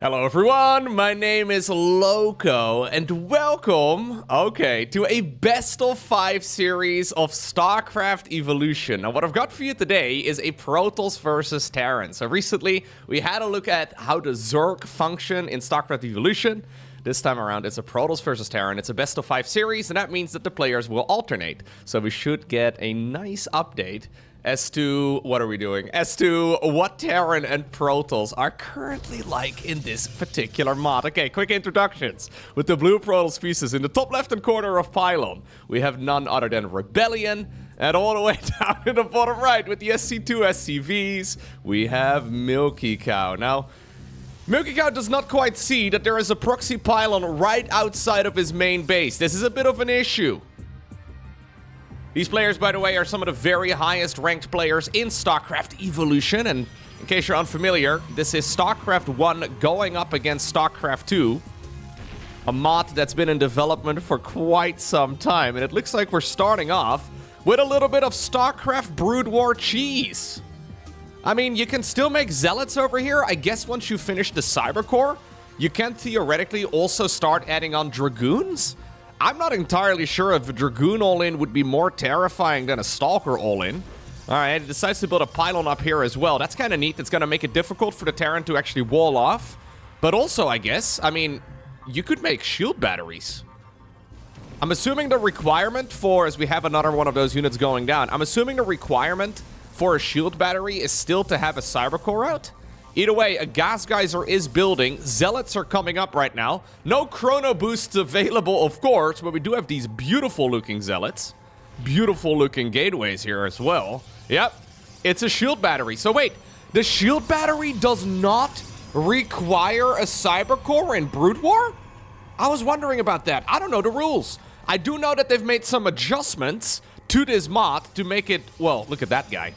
Hello everyone, my name is Loco, and welcome, to a best of 5 series of StarCraft Evolution. Now what I've got for you today is a Protoss versus Terran. So recently, we had a look at how the Zerg function in StarCraft Evolution. This time around, it's a Protoss versus Terran. It's a best of 5 series, and that means that the players will alternate. So we should get a nice update as to, what are we doing? As to what Terran and Protoss are currently like in this particular mod. Okay, quick introductions. With the blue Protoss pieces in the top left-hand corner of Pylon, we have none other than Rebellion. And all the way down in the bottom right with the SC2 SCVs, we have Milky Cow. Now, Milky Cow does not quite see that there is a proxy pylon right outside of his main base. This is a bit of an issue. These players, by the way, are some of the very highest ranked players in StarCraft Evolution. And in case you're unfamiliar, this is StarCraft 1 going up against StarCraft 2. A mod that's been in development for quite some time. And it looks like we're starting off with a little bit of StarCraft Brood War cheese. I mean, you can still make Zealots over here. I guess once you finish the Cyber Core, you can theoretically also start adding on Dragoons. I'm not entirely sure if a Dragoon all-in would be more terrifying than a Stalker all-in. Alright, it decides to build a pylon up here as well. That's kind of neat. It's going to make it difficult for the Terran to actually wall off. But also, I guess, I mean, you could make shield batteries. I'm assuming the requirement for, as we have another one of those units going down, I'm assuming the requirement for a shield battery is still to have a Cyber Core out. Either way, a Gas Geyser is building. Zealots are coming up right now. No Chrono Boosts available, of course, but we do have these beautiful-looking Zealots. Beautiful-looking gateways here as well. Yep, it's a shield battery. So wait, the shield battery does not require a Cyber Core in Brood War? I was wondering about that. I don't know the rules. I do know that they've made some adjustments to this mod to make it... Well, look at that guy.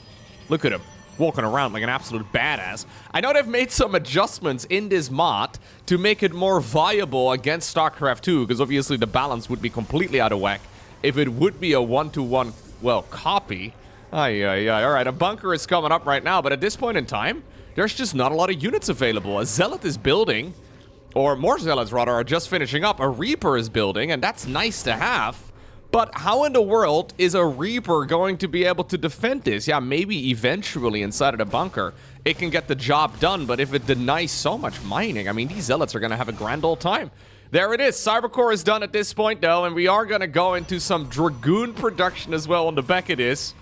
Look at him. Walking around like an absolute badass. I know they've made some adjustments in this mod to make it more viable against StarCraft 2, because obviously the balance would be completely out of whack if it would be a one-to-one, well, copy. Alright, a bunker is coming up right now, but at this point in time, there's just not a lot of units available. A Zealot is building, or more Zealots rather are just finishing up. A Reaper is building, and that's nice to have. But how in the world is a Reaper going to be able to defend this? Yeah, maybe eventually inside of the bunker, it can get the job done. But if it denies so much mining, I mean, these Zealots are going to have a grand old time. There it is. Cyber Core is done at this point, though. And we are going to go into some Dragoon production as well on the back of this.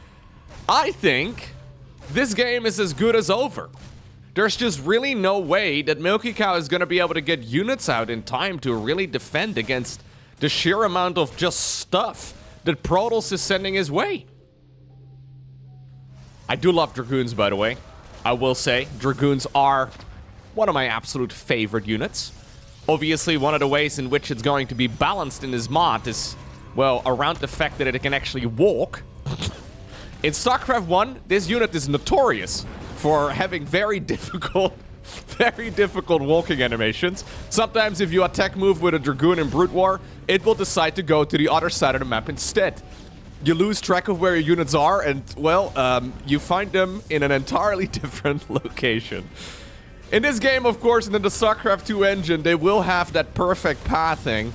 I think this game is as good as over. There's just really no way that Milky Cow is going to be able to get units out in time to really defend against the sheer amount of just stuff that Protoss is sending his way. I do love Dragoons, by the way. I will say, Dragoons are one of my absolute favorite units. Obviously, one of the ways in which it's going to be balanced in this mod is, well, around the fact that it can actually walk. In StarCraft 1, this unit is notorious for having very difficult walking animations. Sometimes if you attack move with a Dragoon in Brood War, it will decide to go to the other side of the map instead. You lose track of where your units are and, well, you find them in an entirely different location. In this game, of course, and in the StarCraft 2 engine, they will have that perfect pathing.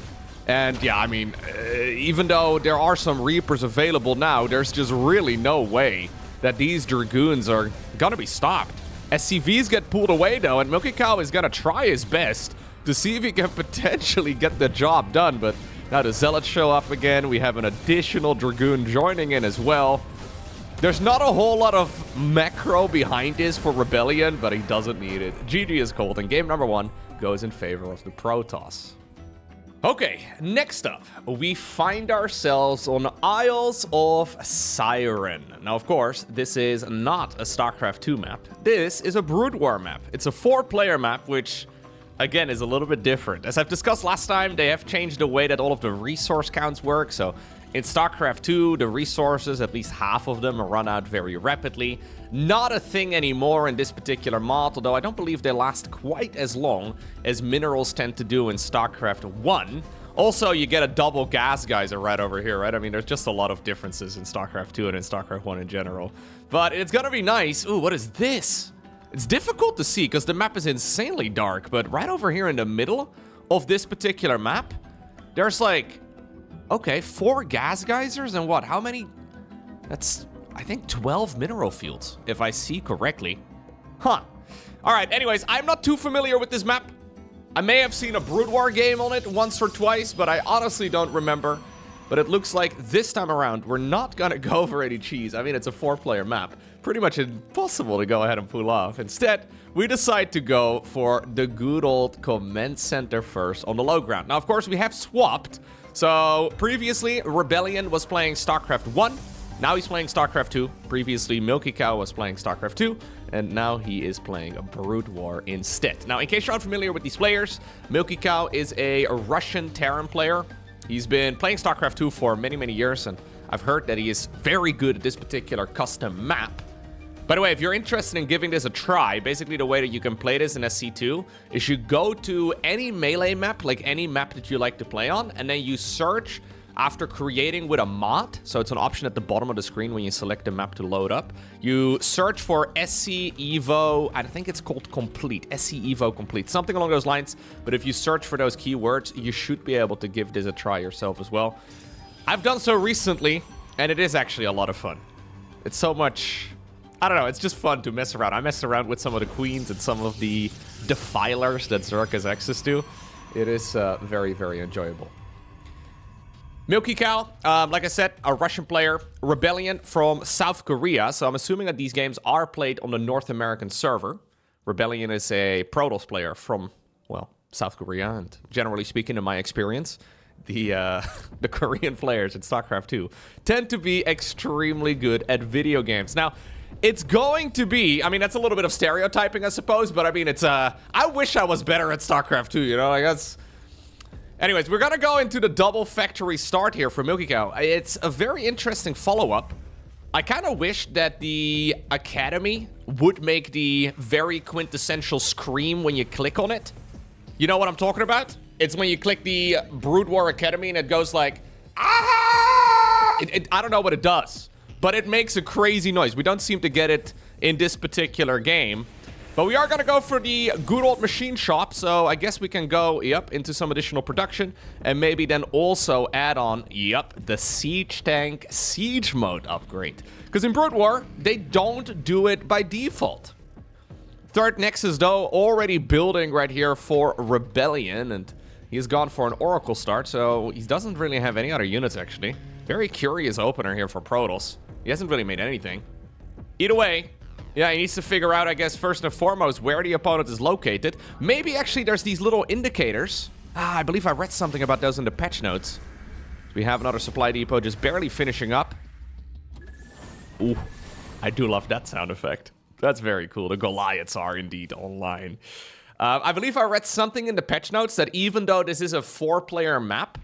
And yeah, I mean, even though there are some Reapers available now, there's just really no way that these Dragoons are gonna be stopped. SCVs get pulled away, though, and Milky Cow is going to try his best to see if he can potentially get the job done. But now the Zealots show up again. We have an additional Dragoon joining in as well. There's not a whole lot of macro behind this for Rebellion, but he doesn't need it. GG is cold, and game number 1 goes in favor of the Protoss. Okay, next up, we find ourselves on Isles of Siren. Now, of course, this is not a StarCraft 2 map. This is a Brood War map. It's a 4-player map, which, again, is a little bit different. As I've discussed last time, they have changed the way that all of the resource counts work. So in StarCraft 2, the resources, at least half of them, run out very rapidly. Not a thing anymore in this particular mod, although I don't believe they last quite as long as minerals tend to do in StarCraft 1. Also, you get a double Gas Geyser right over here, right? I mean, there's just a lot of differences in StarCraft 2 and in StarCraft 1 in general. But it's gonna be nice. Ooh, what is this? It's difficult to see because the map is insanely dark, but right over here in the middle of this particular map, there's like, okay, 4 gas geysers and what? How many? That's, I think, 12 mineral fields, if I see correctly. Huh. All right, anyways, I'm not too familiar with this map. I may have seen a Brood War game on it once or twice, but I honestly don't remember. But it looks like this time around, we're not gonna go for any cheese. I mean, it's a 4-player map. Pretty much impossible to go ahead and pull off. Instead, we decide to go for the good old command center first on the low ground. Now, of course, we have swapped. So, previously, Rebellion was playing StarCraft 1. Now he's playing StarCraft 2. Previously, Milky was playing StarCraft 2. And now he is playing a Brood War instead. Now, in case you're unfamiliar with these players, Milky is a Russian Terran player. He's been playing StarCraft 2 for many, many years, and I've heard that he is very good at this particular custom map. By the way, if you're interested in giving this a try, basically the way that you can play this in SC2 is you go to any melee map, like any map that you like to play on, and then you search after creating with a mod. So it's an option at the bottom of the screen when you select the map to load up. You search for SC Evo, I think it's called Complete, SC Evo Complete, something along those lines. But if you search for those keywords, you should be able to give this a try yourself as well. I've done so recently, and it is actually a lot of fun. It's so much, I don't know, it's just fun to mess around. I messed around with some of the queens and some of the defilers that Zerg has access to. It is very, very enjoyable. Milky like I said, a Russian player. Rebellion from South Korea. So I'm assuming that these games are played on the North American server. Rebellion is a Protoss player from, well, South Korea. And generally speaking, in my experience, the Korean players in StarCraft 2 tend to be extremely good at video games. Now, it's going to be, I mean, that's a little bit of stereotyping, I suppose. But I mean, it's, I wish I was better at StarCraft 2, you know? Like, that's... Anyways, we're gonna go into the double factory start here for Milky. It's a very interesting follow-up. I kind of wish that the Academy would make the very quintessential scream when you click on it. You know what I'm talking about? It's when you click the Brood War Academy and it goes like, ah! I don't know what it does, but it makes a crazy noise. We don't seem to get it in this particular game. But we are going to go for the good old machine shop, so I guess we can go, yep, into some additional production, and maybe then also add on, yep, the Siege Tank Siege Mode upgrade. Because in Brood War, they don't do it by default. Third Nexus, though, already building right here for Rebellion, and he's gone for an Oracle start, so he doesn't really have any other units, actually. Very curious opener here for Protoss. He hasn't really made anything. Either way... yeah, he needs to figure out, I guess, first and foremost, where the opponent is located. Maybe, actually, there's these little indicators. I believe I read something about those in the patch notes. We have another supply depot just barely finishing up. Ooh, I do love that sound effect. That's very cool. The Goliaths are indeed online. I believe I read something in the patch notes that even though this is a 4-player map,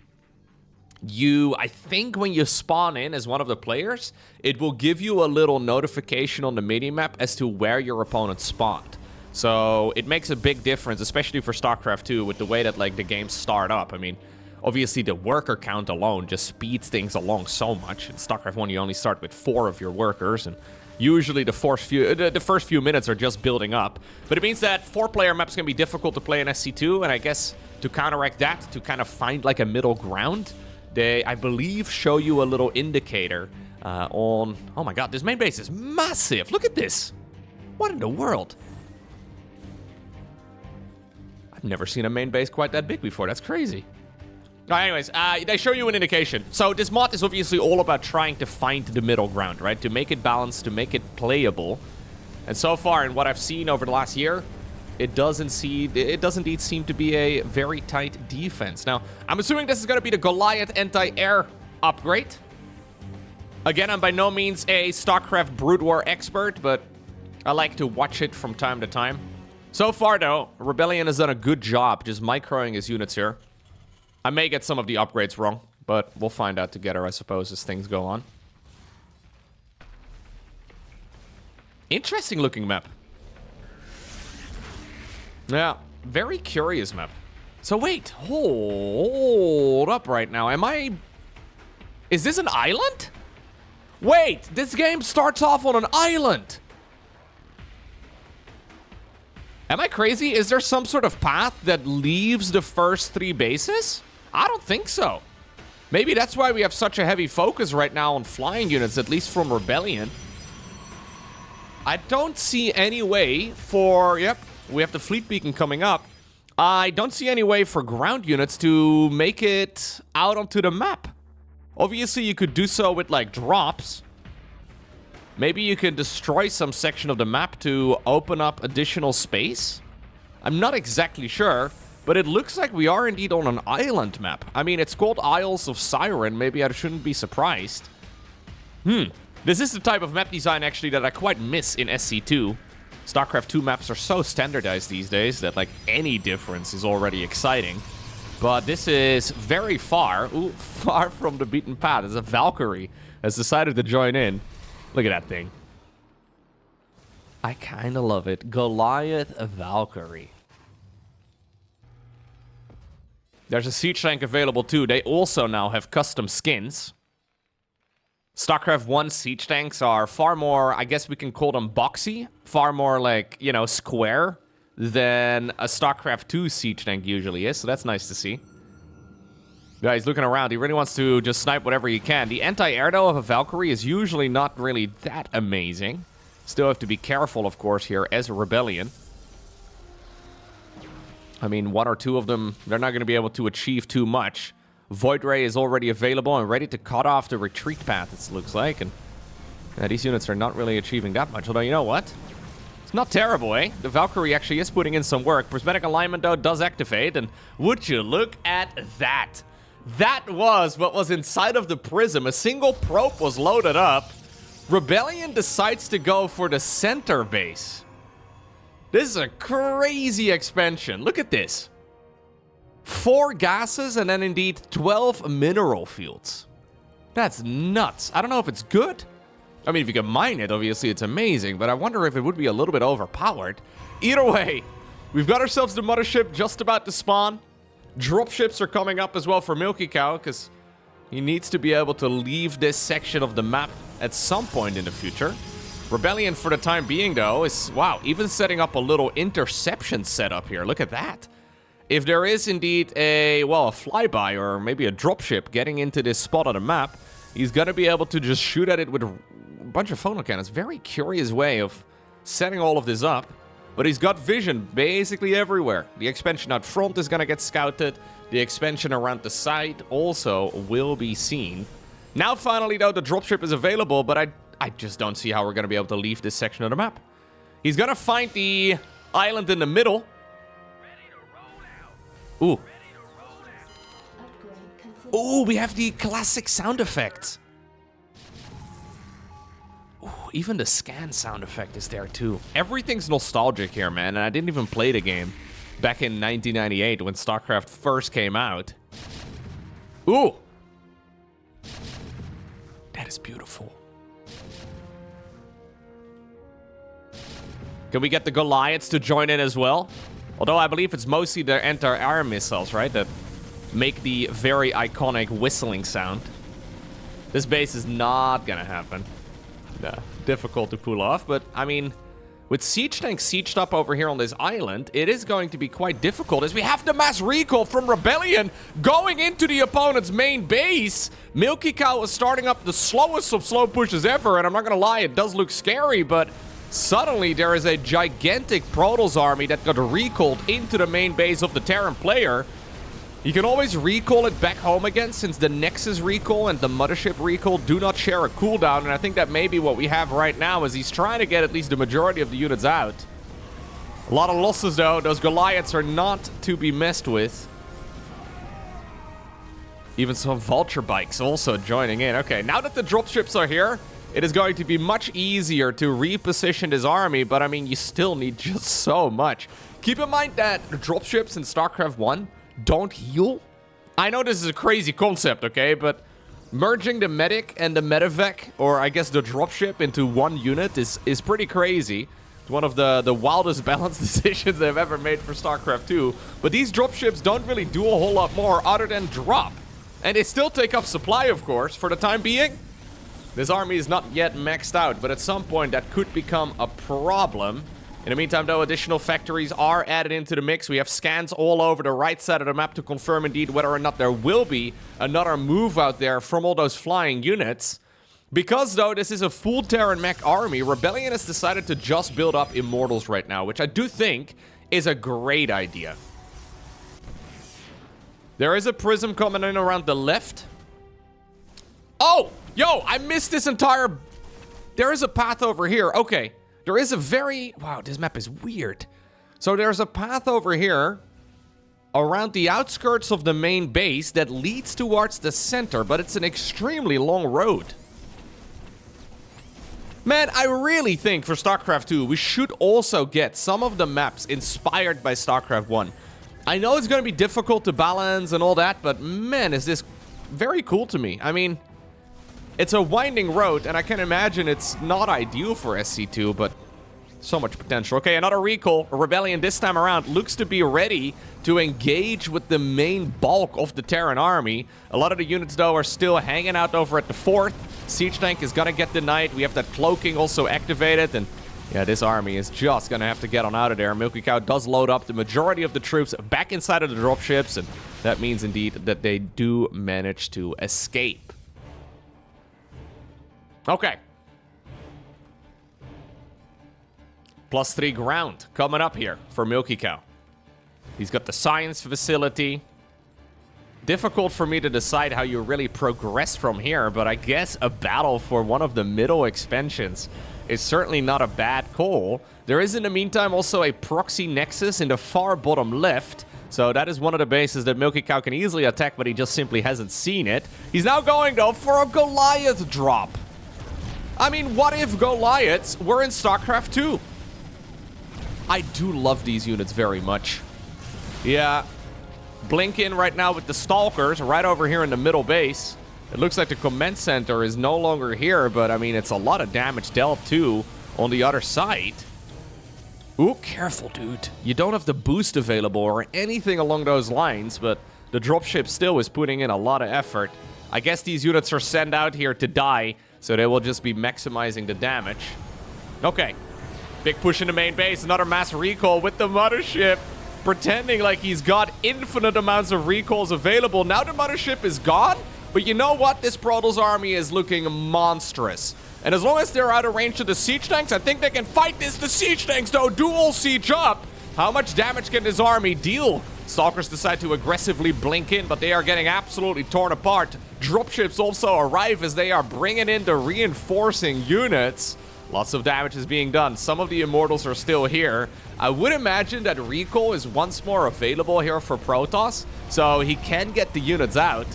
I think when you spawn in as one of the players, it will give you a little notification on the minimap as to where your opponent spawned. So it makes a big difference, especially for StarCraft 2, with the way that like the games start up. I mean, obviously the worker count alone just speeds things along so much. In StarCraft 1, you only start with 4 of your workers, and usually the first few minutes are just building up. But it means that 4-player maps can be difficult to play in SC2, and I guess to counteract that, to kind of find like a middle ground, they, I believe, show you a little indicator on... oh my god, this main base is massive! Look at this! What in the world? I've never seen a main base quite that big before. That's crazy. Anyways, they show you an indication. So this mod is obviously all about trying to find the middle ground, right? To make it balanced, to make it playable. And so far, in what I've seen over the last year, it does indeed seem to be a very tight defense. Now, I'm assuming this is going to be the Goliath anti-air upgrade. Again, I'm by no means a StarCraft Brood War expert, but I like to watch it from time to time. So far, though, Rebellion has done a good job just microing his units here. I may get some of the upgrades wrong, but we'll find out together, I suppose, as things go on. Interesting looking map. Yeah, very curious map. So wait, hold up right now. Is this an island? Wait, this game starts off on an island. Am I crazy? Is there some sort of path that leaves the first 3 bases? I don't think so. Maybe that's why we have such a heavy focus right now on flying units, at least from Rebellion. I don't see any way for... Yep, we have the fleet beacon coming up. I don't see any way for ground units to make it out onto the map. Obviously, you could do so with, like, drops. Maybe you can destroy some section of the map to open up additional space? I'm not exactly sure, but it looks like we are indeed on an island map. I mean, it's called Isles of Siren. Maybe I shouldn't be surprised. This is the type of map design, actually, that I quite miss in SC2. StarCraft 2 maps are so standardized these days that, like, any difference is already exciting. But this is very far, far from the beaten path. As a Valkyrie has decided to join in. Look at that thing. I kind of love it. Goliath Valkyrie. There's a siege tank available too. They also now have custom skins. StarCraft 1 siege tanks are far more, I guess we can call them boxy. Far more like, you know, square than a StarCraft 2 siege tank usually is. So that's nice to see. Yeah, he's looking around. He really wants to just snipe whatever he can. The anti-air, though, of a Valkyrie is usually not really that amazing. Still have to be careful, of course, here as a Rebellion. I mean, 1 or 2 of them, they're not going to be able to achieve too much. Void Ray is already available and ready to cut off the retreat path, it looks like. And these units are not really achieving that much. Although, you know what? It's not terrible, eh? The Valkyrie actually is putting in some work. Prismatic Alignment, though, does activate. And would you look at that? That was what was inside of the prism. A single probe was loaded up. Rebellion decides to go for the center base. This is a crazy expansion. Look at this. 4 gases and then indeed 12 mineral fields. That's nuts. I don't know if it's good. I mean, if you can mine it, obviously it's amazing. But I wonder if it would be a little bit overpowered. Either way, we've got ourselves the mothership just about to spawn. Dropships are coming up as well for Milky Cow, because he needs to be able to leave this section of the map at some point in the future. Rebellion, for the time being, though, is, wow, even setting up a little interception setup here. Look at that. If there is indeed a, well, a flyby or maybe a dropship getting into this spot on the map, he's going to be able to just shoot at it with a bunch of photon cannons. Very curious way of setting all of this up. But he's got vision basically everywhere. The expansion out front is going to get scouted. The expansion around the side also will be seen. Now, finally, though, the dropship is available, but I just don't see how we're going to be able to leave this section of the map. He's going to find the island in the middle. Ooh. Ooh, we have the classic sound effect. Even the scan sound effect is there too. Everything's nostalgic here, man, and I didn't even play the game back in 1998 when StarCraft first came out. Ooh! That is beautiful. Can we get the Goliaths to join in as well? Although I believe it's mostly their anti-air missiles, right, that make the very iconic whistling sound. This base is not gonna happen. No, difficult to pull off, but I mean, with siege tanks sieged up over here on this island, it is going to be quite difficult as we have the mass recall from Rebellion going into the opponent's main base. Milky Cow is starting up the slowest of slow pushes ever, and I'm not gonna lie, it does look scary, but suddenly there is a gigantic Protoss army that got recalled into the main base of the Terran player. You can always recall it back home again, since the Nexus recall and the Mothership recall do not share a cooldown, and I think that may be what we have right now, as he's trying to get at least the majority of the units out. A lot of losses, though. Those Goliaths are not to be messed with. Even some Vulture bikes also joining in. Okay, now that the dropships are here, it is going to be much easier to reposition this army, but I mean, you still need just so much. Keep in mind that dropships in StarCraft 1 don't heal. I know this is a crazy concept, okay, but merging the medic and the medevac, or I guess the dropship, into one unit is pretty crazy. It's one of the wildest balance decisions they've ever made for StarCraft 2. But these dropships don't really do a whole lot more other than drop. And they still take up supply, of course, for the time being. This army is not yet maxed out, but at some point that could become a problem. In the meantime, though, additional factories are added into the mix. We have scans all over the right side of the map to confirm indeed whether or not there will be another move out there from all those flying units. Because, though, this is a full Terran mech army, Rebellion has decided to just build up Immortals right now, which I do think is a great idea. There is a prism coming in around the left. Oh! Yo, I missed this entire... There is a path over here. Okay. There is a very... Wow, this map is weird. So there's a path over here around the outskirts of the main base that leads towards the center, but it's an extremely long road. Man, I really think for StarCraft 2, we should also get some of the maps inspired by StarCraft 1. I know it's going to be difficult to balance and all that, but man, is this very cool to me. I mean... It's a winding road, and I can imagine it's not ideal for SC2, but so much potential. Okay, another recall. Rebellion this time around looks to be ready to engage with the main bulk of the Terran army. A lot of the units, though, are still hanging out over at the fort. Siege tank is gonna get denied. We have that cloaking also activated, and yeah, this army is just gonna have to get on out of there. Milky Cow does load up the majority of the troops back inside of the dropships, and that means indeed that they do manage to escape. Okay. +3 ground coming up here for Milky Cow. He's got the science facility. Difficult for me to decide how you really progress from here, but I guess a battle for one of the middle expansions is certainly not a bad call. There is, in the meantime, also a proxy nexus in the far bottom left. So that is one of the bases that Milky Cow can easily attack, but he just simply hasn't seen it. He's now going, though, for a Goliath drop. I mean, what if Goliaths were in StarCraft 2? I do love these units very much. Yeah. Blink in right now with the Stalkers right over here in the middle base. It looks like the command center is no longer here, but I mean, it's a lot of damage dealt too on the other side. Ooh, careful, dude. You don't have the boost available or anything along those lines, but the dropship still is putting in a lot of effort. I guess these units are sent out here to die, so they will just be maximizing the damage. Okay. Big push in the main base. Another mass recall with the mothership. Pretending like he's got infinite amounts of recalls available. Now the mothership is gone. But you know what? This Protoss army is looking monstrous. And as long as they're out of range of the siege tanks, I think they can fight this. The siege tanks, though, dual siege up. How much damage can this army deal? Stalkers decide to aggressively blink in, but they are getting absolutely torn apart. Dropships also arrive as they are bringing in the reinforcing units. Lots of damage is being done. Some of the Immortals are still here. I would imagine that recall is once more available here for Protoss, so he can get the units out.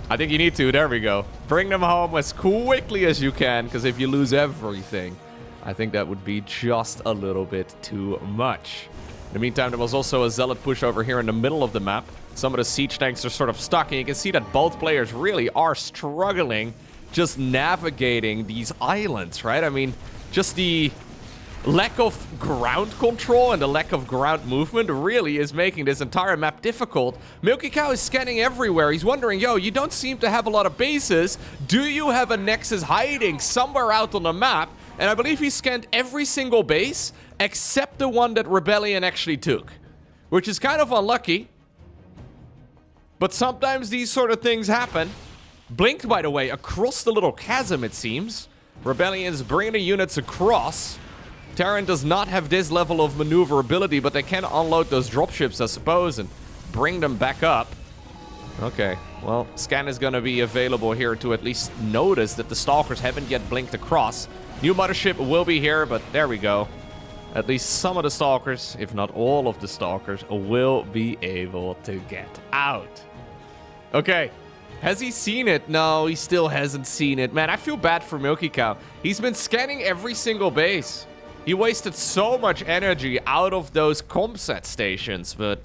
I think you need to. There we go. Bring them home as quickly as you can, because if you lose everything, I think that would be just a little bit too much. In the meantime, there was also a Zealot push over here in the middle of the map. Some of the siege tanks are sort of stuck, and you can see that both players really are struggling just navigating these islands, right? I mean, just the lack of ground control and the lack of ground movement really is making this entire map difficult. Milky Cow is scanning everywhere. He's wondering, yo, you don't seem to have a lot of bases. Do you have a nexus hiding somewhere out on the map? And I believe he scanned every single base except the one that Rebellion actually took, which is kind of unlucky. But sometimes these sort of things happen. Blinked, by the way, across the little chasm, it seems. Rebellion's bringing the units across. Terran does not have this level of maneuverability, but they can unload those dropships, I suppose, and bring them back up. Okay, well, scan is going to be available here to at least notice that the Stalkers haven't yet blinked across. New mothership will be here, but there we go. At least some of the Stalkers, if not all of the Stalkers, will be able to get out. Okay. Has he seen it? No, he still hasn't seen it. Man, I feel bad for Milky Cow. He's been scanning every single base. He wasted so much energy out of those comsat stations, but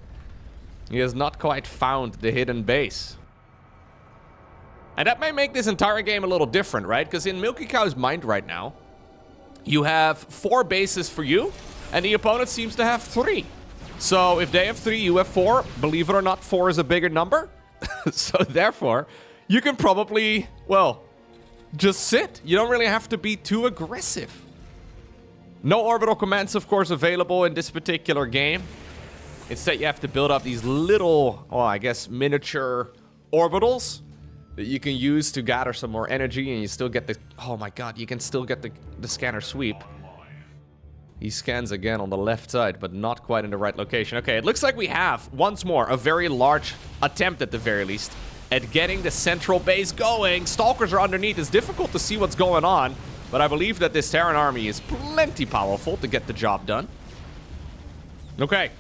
he has not quite found the hidden base. And that may make this entire game a little different, right? Because in Milky Cow's mind right now, you have 4 bases for you, and the opponent seems to have 3. So if they have 3, you have 4. Believe it or not, 4 is a bigger number. So therefore, you can probably, well, just sit. You don't really have to be too aggressive. No orbital commands, of course, available in this particular game. Instead, you have to build up these little, well, I guess, miniature orbitals that you can use to gather some more energy, and you still get the... Oh my god, you can still get the scanner sweep. He scans again on the left side, but not quite in the right location. Okay, it looks like we have, once more, a very large attempt at the very least at getting the central base going. Stalkers are underneath. It's difficult to see what's going on, but I believe that this Terran army is plenty powerful to get the job done. Okay.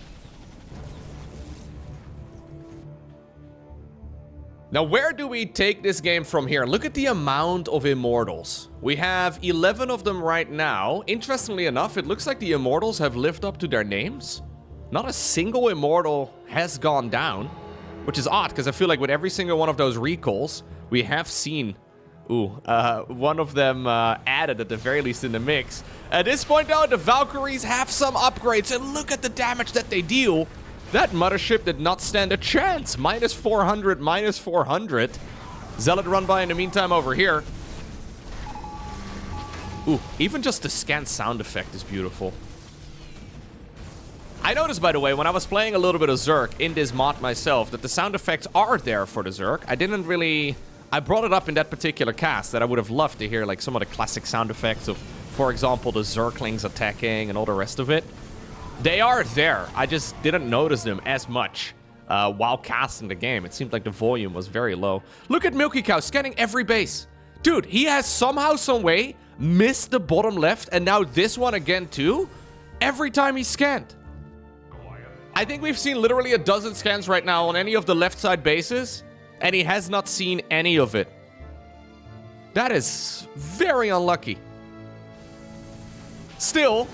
Now, where do we take this game from here? Look at the amount of Immortals. We have 11 of them right now. Interestingly enough, it looks like the Immortals have lived up to their names. Not a single Immortal has gone down, which is odd, because I feel like with every single one of those recalls, we have seen, one of them added at the very least in the mix. At this point, though, the Valkyries have some upgrades, and look at the damage that they deal. That mothership did not stand a chance. Minus 400, minus 400. Zealot run by in the meantime over here. Ooh, even just the scan sound effect is beautiful. I noticed, by the way, when I was playing a little bit of Zerg in this mod myself, that the sound effects are there for the Zerg. I brought it up in that particular cast that I would have loved to hear, like, some of the classic sound effects of, for example, the Zerglings attacking and all the rest of it. They are there. I just didn't notice them as much while casting the game. It seemed like the volume was very low. Look at Milky Cow scanning every base. Dude, he has somehow, some way missed the bottom left, and now this one again too, every time he scanned. I think we've seen literally a dozen scans right now on any of the left side bases, and he has not seen any of it. That is very unlucky. Still,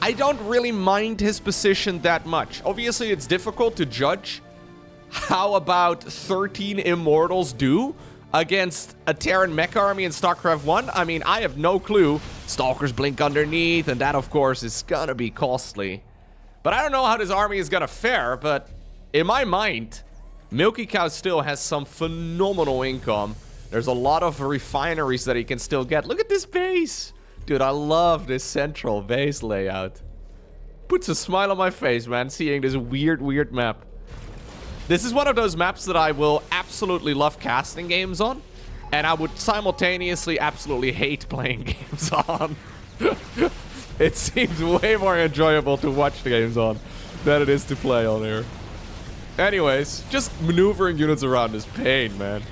I don't really mind his position that much. Obviously, it's difficult to judge how about 13 Immortals do against a Terran mech army in StarCraft 1. I mean, I have no clue. Stalkers blink underneath, and that, of course, is gonna be costly. But I don't know how this army is gonna fare, but in my mind, Milky Cow still has some phenomenal income. There's a lot of refineries that he can still get. Look at this base! Dude, I love this central base layout. Puts a smile on my face, man, seeing this weird map. This is one of those maps that I will absolutely love casting games on, and I would simultaneously absolutely hate playing games on. It seems way more enjoyable to watch the games on than it is to play on here. Anyways, just maneuvering units around is pain, man.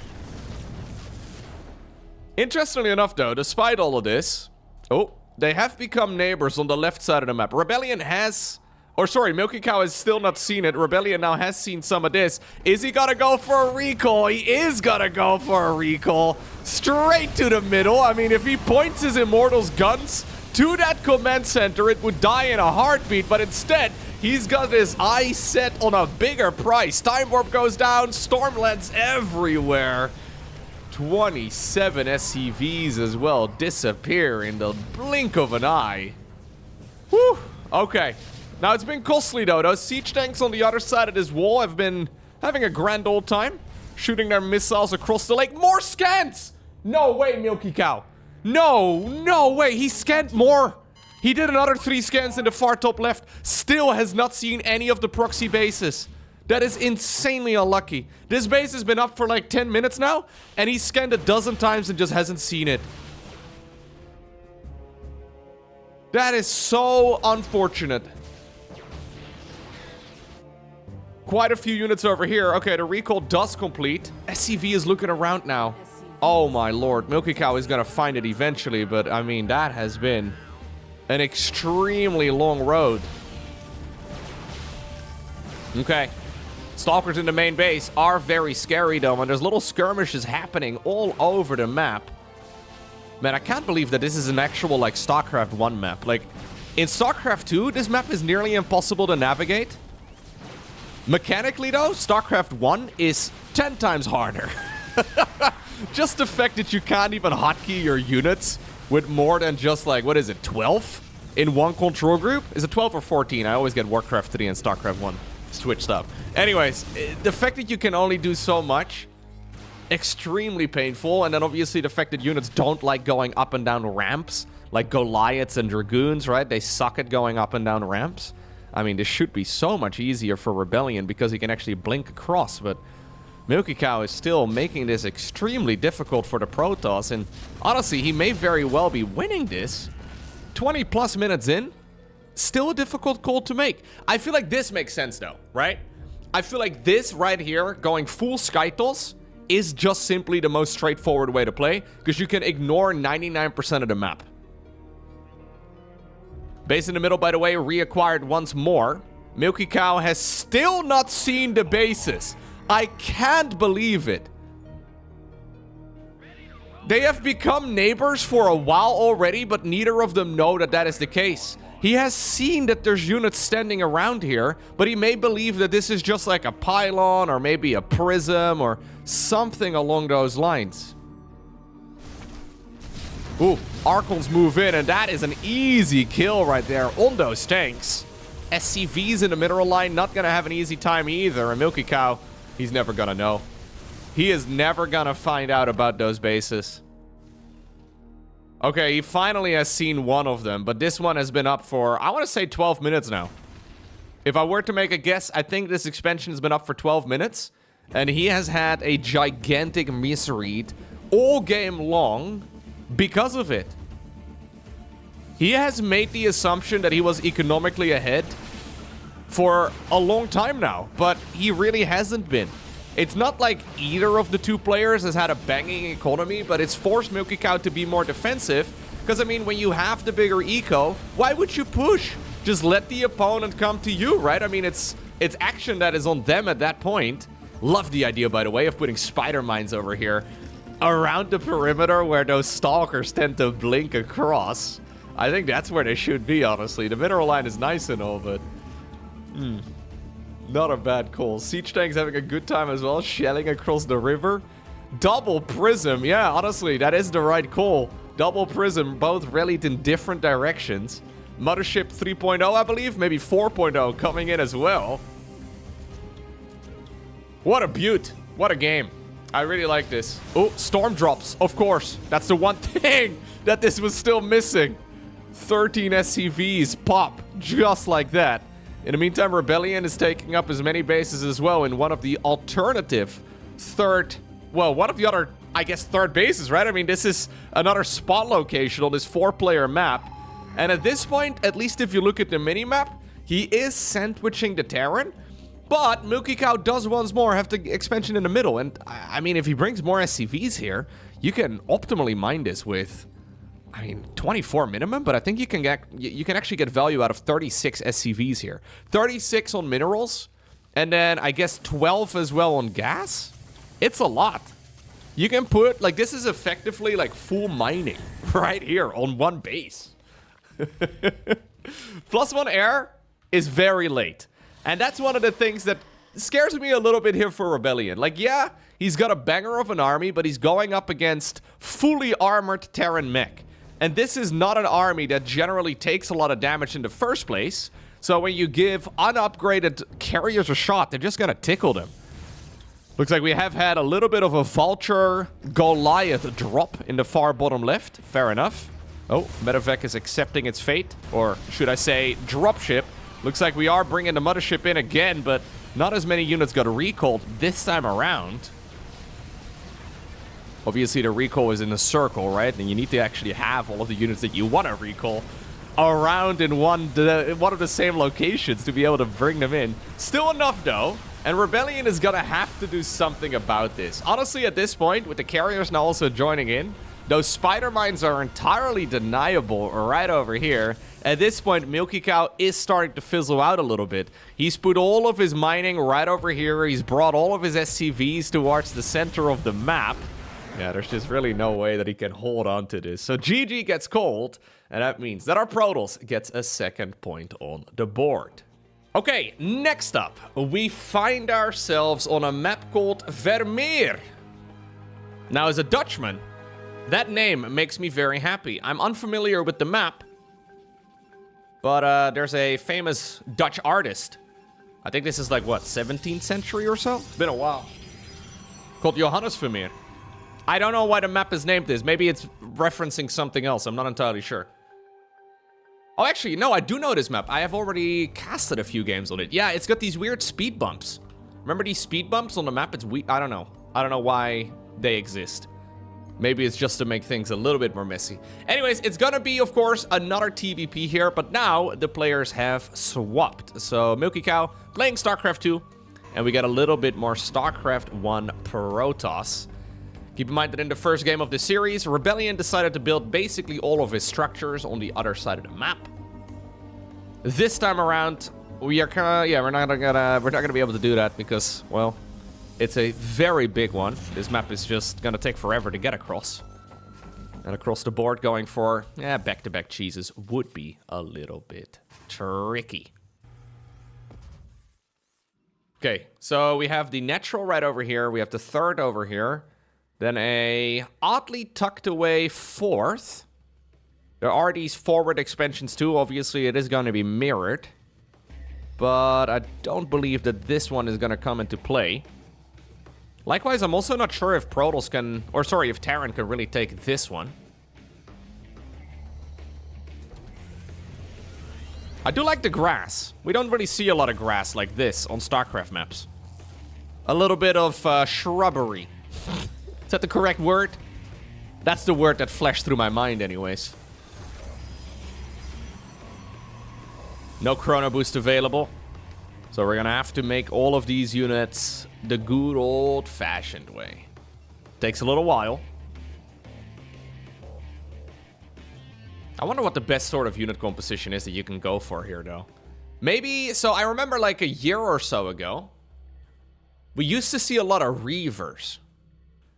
Interestingly enough, though, despite all of this... Oh, they have become neighbors on the left side of the map. Rebellion has... Or sorry, Milky Cow has still not seen it. Rebellion now has seen some of this. Is he gonna go for a recall? He is gonna go for a recall. Straight to the middle. I mean, if he points his Immortal's guns to that command center, it would die in a heartbeat. But instead, he's got his eyes set on a bigger price. Time Warp goes down. Stormlands everywhere. 27 SCVs as well disappear in the blink of an eye. Whew. Okay. Now, it's been costly, though. Those siege tanks on the other side of this wall have been having a grand old time, shooting their missiles across the lake. More scans! No way, Milky Cow. No way. He scanned more. He did another 3 scans in the far top left. Still has not seen any of the proxy bases. That is insanely unlucky. This base has been up for like 10 minutes now, and he scanned a dozen times and just hasn't seen it. That is so unfortunate. Quite a few units over here. Okay, the recall does complete. SCV is looking around now. Oh my lord. Milky Cow is gonna find it eventually, but I mean, that has been an extremely long road. Okay. Stalkers in the main base are very scary, though, and there's little skirmishes happening all over the map. Man, I can't believe that this is an actual, like, StarCraft 1 map. Like, in StarCraft 2, this map is nearly impossible to navigate. Mechanically, though, StarCraft 1 is 10 times harder. Just the fact that you can't even hotkey your units with more than just, like, what is it, 12 in one control group? Is it 12 or 14? I always get Warcraft 3 and StarCraft 1 switched up. Anyways, the fact that you can only do so much, extremely painful. And then obviously the fact that units don't like going up and down ramps like Goliaths and Dragoons, right? They suck at going up and down ramps. I mean, this should be so much easier for Rebellion because he can actually blink across, but Milky Cow is still making this extremely difficult for the Protoss, and honestly, he may very well be winning this. 20 plus minutes in, still a difficult call to make. I feel like this makes sense though, right? I feel like this right here, going full Skytos, is just simply the most straightforward way to play, because you can ignore 99% of the map. Base in the middle, by the way, reacquired once more. Milky Cow has still not seen the bases. I can't believe it. They have become neighbors for a while already, but neither of them know that that is the case. He has seen that there's units standing around here, but he may believe that this is just like a pylon or maybe a prism or something along those lines. Ooh, Archons move in, and that is an easy kill right there on those tanks. SCVs in the mineral line, not gonna have an easy time either, and Milky Cow, he's never gonna know. He is never gonna find out about those bases. Okay, he finally has seen one of them, but this one has been up for, I want to say 12 minutes now. If I were to make a guess, I think this expansion has been up for 12 minutes, and he has had a gigantic misread all game long because of it. He has made the assumption that he was economically ahead for a long time now, but he really hasn't been. It's not like either of the two players has had a banging economy, but it's forced Milky Cow to be more defensive. Because, I mean, when you have the bigger eco, why would you push? Just let the opponent come to you, right? I mean, it's action that is on them at that point. Love the idea, by the way, of putting spider mines over here around the perimeter where those stalkers tend to blink across. I think that's where they should be, honestly. The mineral line is nice and all, but... not a bad call. Siege tank's having a good time as well, shelling across the river. Double prism, yeah, honestly, that is the right call. Double prism, both rallied in different directions. Mothership 3.0, I believe, maybe 4.0 coming in as well. What a beaut. What a game. I really like this. Oh, storm drops, of course. That's the one thing that this was still missing. 13 SCVs pop just like that. In the meantime, Rebellion is taking up as many bases as well in one of the alternative third bases, right? I mean, this is another spot location on this 4-player map. And at this point, at least if you look at the mini-map, he is sandwiching the Terran. But Milky Cow does once more have the expansion in the middle. And, I mean, if he brings more SCVs here, you can optimally mine this with... I mean, 24 minimum, but I think you can actually get value out of 36 SCVs here. 36 on minerals, and then I guess 12 as well on gas. It's a lot. You can put, like, this is effectively like full mining right here on one base. +1 air is very late. And that's one of the things that scares me a little bit here for Rebellion. Like, yeah, he's got a banger of an army, but he's going up against fully armored Terran mech. And this is not an army that generally takes a lot of damage in the first place. So when you give unupgraded carriers a shot, they're just gonna tickle them. Looks like we have had a little bit of a Vulture Goliath drop in the far bottom left. Fair enough. Oh, Medevac is accepting its fate. Or should I say, dropship. Looks like we are bringing the mothership in again, but not as many units got recalled this time around. Obviously, the recall is in a circle, right? And you need to actually have all of the units that you want to recall around in one of the same locations to be able to bring them in. Still enough, though. And Rebellion is going to have to do something about this. Honestly, at this point, with the carriers now also joining in, those spider mines are entirely deniable right over here. At this point, Milky Cow is starting to fizzle out a little bit. He's put all of his mining right over here. He's brought all of his SCVs towards the center of the map. Yeah, there's just really no way that he can hold on to this. So GG gets called, and that means that our Protoss gets a second point on the board. Okay, next up, we find ourselves on a map called Vermier. Now, as a Dutchman, that name makes me very happy. I'm unfamiliar with the map, but there's a famous Dutch artist. I think this is like, what, 17th century or so? It's been a while. Called Johannes Vermeer. I don't know why the map is named this. Maybe it's referencing something else. I'm not entirely sure. Oh, actually, no, I do know this map. I have already casted a few games on it. Yeah, it's got these weird speed bumps. Remember these speed bumps on the map? It's weird. I don't know. I don't know why they exist. Maybe it's just to make things a little bit more messy. Anyways, it's gonna be, of course, another TVP here, but now the players have swapped. So Milky Cow playing StarCraft 2, and we got a little bit more StarCraft 1 Protoss. Keep in mind that in the first game of the series, Rebellion decided to build basically all of his structures on the other side of the map. This time around, we are we're not gonna be able to do that because, well, it's a very big one. This map is just gonna take forever to get across. And across the board going for, back-to-back cheeses would be a little bit tricky. Okay, so we have the natural right over here. We have the third over here. Then a oddly tucked away fourth. There are these forward expansions too. Obviously, it is going to be mirrored. But I don't believe that this one is going to come into play. Likewise, I'm also not sure if Protoss can... Or sorry, if Terran can really take this one. I do like the grass. We don't really see a lot of grass like this on StarCraft maps. A little bit of shrubbery. Is that the correct word? That's the word that flashed through my mind anyways. No chrono boost available. So we're gonna have to make all of these units the good old-fashioned way. Takes a little while. I wonder what the best sort of unit composition is that you can go for here, though. Maybe, so I remember like a year or so ago, we used to see a lot of Reavers.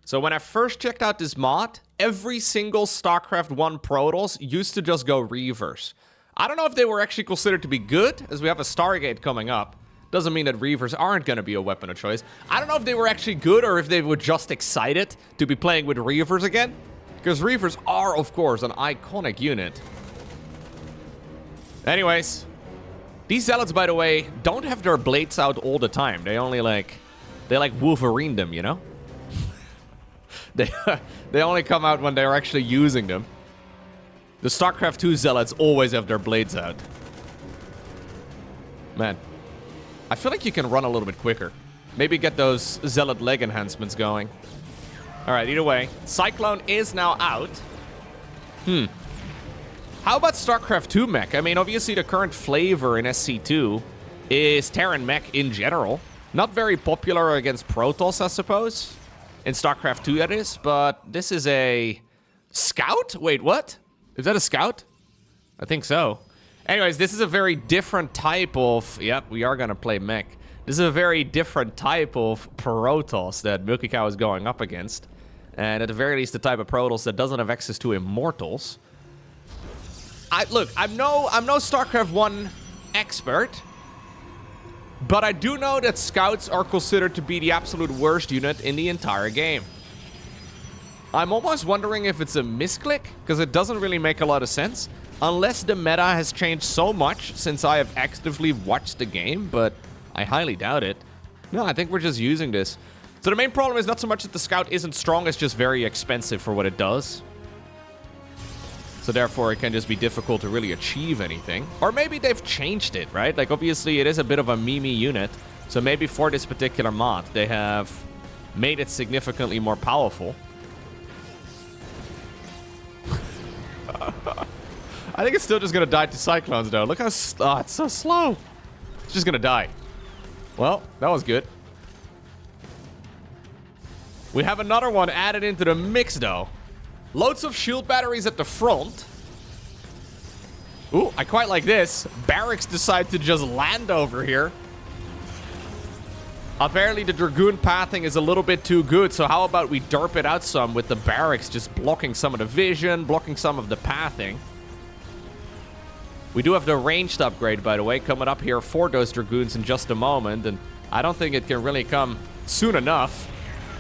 So when I first checked out this mod, every single StarCraft 1 Protoss used to just go Reavers. I don't know if they were actually considered to be good, as we have a Stargate coming up. Doesn't mean that Reavers aren't going to be a weapon of choice. I don't know if they were actually good or if they were just excited to be playing with Reavers again. Because Reavers are, of course, an iconic unit. Anyways, these Zealots, by the way, don't have their blades out all the time. They only they Wolverine them, you know? They only come out when they're actually using them. The StarCraft 2 Zealots always have their blades out. Man, I feel like you can run a little bit quicker. Maybe get those Zealot leg enhancements going. Alright, either way, Cyclone is now out. How about StarCraft 2 mech? I mean, obviously the current flavor in SC2 is Terran mech in general. Not very popular against Protoss, I suppose. In StarCraft 2, that is. But this is a... Scout? Wait, what? Is that a Scout? I think so. Anyways, this is a very different type of... Yep, we are going to play mech. This is a very different type of Protoss that Milky Cow is going up against. And at the very least, the type of Protoss that doesn't have access to Immortals. Look, I'm no StarCraft 1 expert. But I do know that Scouts are considered to be the absolute worst unit in the entire game. I'm almost wondering if it's a misclick, because it doesn't really make a lot of sense. Unless the meta has changed so much since I have actively watched the game, but I highly doubt it. No, I think we're just using this. So the main problem is not so much that the Scout isn't strong, it's just very expensive for what it does. So therefore, it can just be difficult to really achieve anything. Or maybe they've changed it, right? Like, obviously, it is a bit of a meme unit. So maybe for this particular mod, they have made it significantly more powerful. I think it's still just going to die to Cyclones, though. Look how... it's so slow. It's just going to die. Well, that was good. We have another one added into the mix, though. Loads of shield batteries at the front. Ooh, I quite like this. Barracks decide to just land over here. Apparently, the Dragoon pathing is a little bit too good, so how about we derp it out some with the barracks just blocking some of the vision, blocking some of the pathing. We do have the ranged upgrade, by the way, coming up here for those Dragoons in just a moment, and I don't think it can really come soon enough.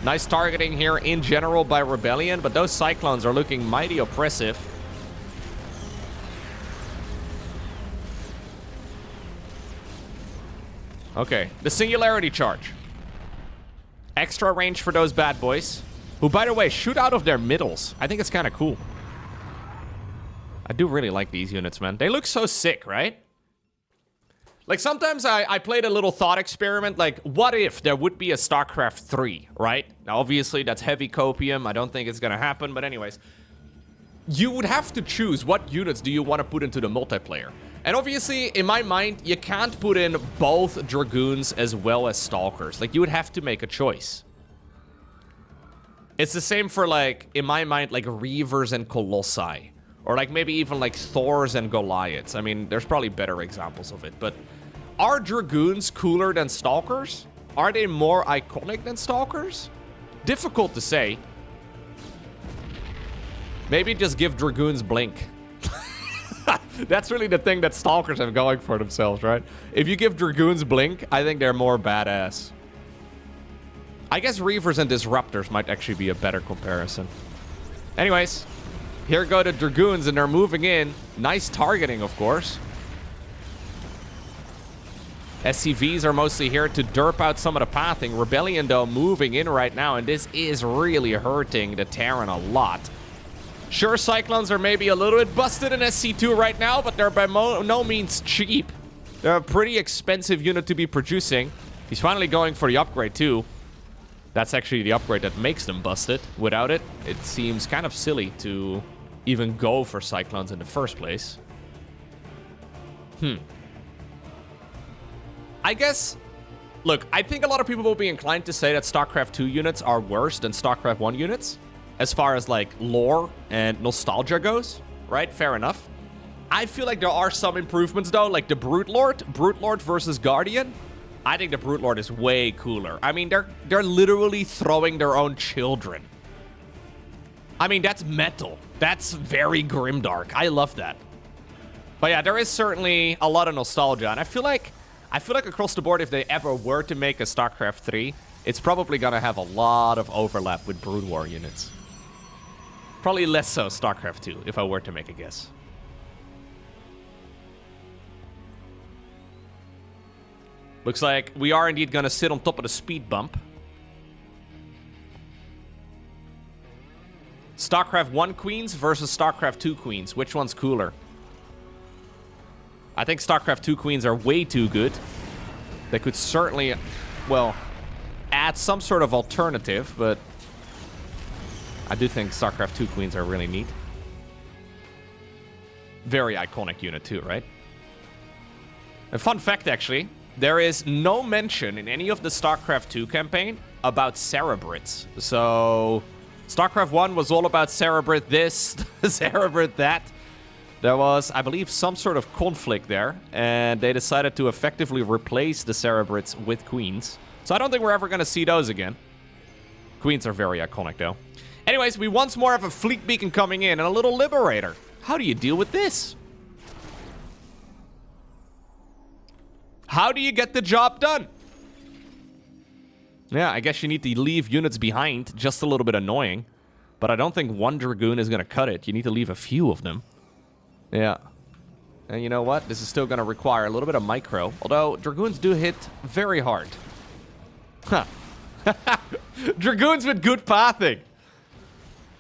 Nice targeting here in general by Rebellion, but those Cyclones are looking mighty oppressive. Okay, the Singularity Charge. Extra range for those bad boys, who, by the way, shoot out of their middles. I think it's kind of cool. I do really like these units, man. They look so sick, right? Like, sometimes I played a little thought experiment, like, what if there would be a StarCraft 3, right? Now, obviously, that's heavy copium. I don't think it's gonna happen, but anyways. You would have to choose what units do you want to put into the multiplayer. And obviously, in my mind, you can't put in both Dragoons as well as Stalkers. Like, you would have to make a choice. It's the same for, like, in my mind, like, Reavers and Colossi. Or, like, maybe even, like, Thors and Goliaths. I mean, there's probably better examples of it, but... Are Dragoons cooler than Stalkers? Are they more iconic than Stalkers? Difficult to say. Maybe just give Dragoons blink. That's really the thing that Stalkers have going for themselves, right? If you give Dragoons blink, I think they're more badass. I guess Reavers and Disruptors might actually be a better comparison. Anyways, here go the Dragoons, and they're moving in. Nice targeting, of course. SCVs are mostly here to derp out some of the pathing. Rebellion, though, moving in right now, and this is really hurting the Terran a lot. Sure, Cyclones are maybe a little bit busted in SC2 right now, but they're by no means cheap. They're a pretty expensive unit to be producing. He's finally going for the upgrade, too. That's actually the upgrade that makes them busted. Without it, it seems kind of silly to even go for Cyclones in the first place. I guess, look, I think a lot of people will be inclined to say that StarCraft 2 units are worse than StarCraft 1 units, as far as, like, lore and nostalgia goes, right? Fair enough. I feel like there are some improvements, though, like the Brute Lord versus Guardian. I think the Brute Lord is way cooler. I mean, they're literally throwing their own children. I mean, that's metal. That's very grimdark. I love that. But yeah, there is certainly a lot of nostalgia, and I feel like across the board, if they ever were to make a StarCraft 3, it's probably gonna have a lot of overlap with Brood War units. Probably less so StarCraft 2, if I were to make a guess. Looks like we are indeed gonna sit on top of the speed bump. StarCraft 1 queens versus StarCraft 2 queens. Which one's cooler? I think StarCraft 2 queens are way too good. They could certainly, well, add some sort of alternative, but I do think StarCraft 2 queens are really neat. Very iconic unit too, right? A fun fact, actually, there is no mention in any of the StarCraft 2 campaign about Cerebrits. So, StarCraft 1 was all about Cerebrit this, Cerebrit that. There was, I believe, some sort of conflict there, and they decided to effectively replace the Cerebrits with queens. So I don't think we're ever going to see those again. Queens are very iconic, though. Anyways, we once more have a fleet beacon coming in and a little Liberator. How do you deal with this? How do you get the job done? Yeah, I guess you need to leave units behind. Just a little bit annoying. But I don't think one Dragoon is going to cut it. You need to leave a few of them. Yeah. And you know what? This is still going to require a little bit of micro. Although, Dragoons do hit very hard. Huh. Dragoons with good pathing.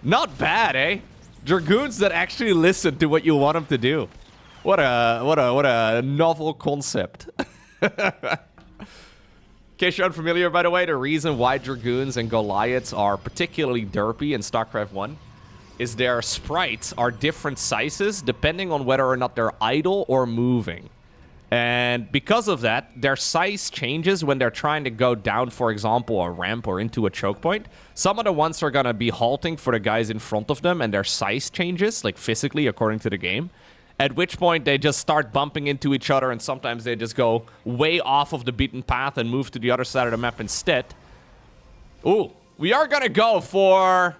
Not bad, eh? Dragoons that actually listen to what you want them to do. What a novel concept. In case you're unfamiliar, by the way, the reason why Dragoons and Goliaths are particularly derpy in StarCraft 1 is their sprites are different sizes depending on whether or not they're idle or moving. And because of that, their size changes when they're trying to go down, for example, a ramp or into a choke point. Some of the ones are going to be halting for the guys in front of them, and their size changes, like physically, according to the game. At which point, they just start bumping into each other, and sometimes they just go way off of the beaten path and move to the other side of the map instead. Ooh, we are going to go for,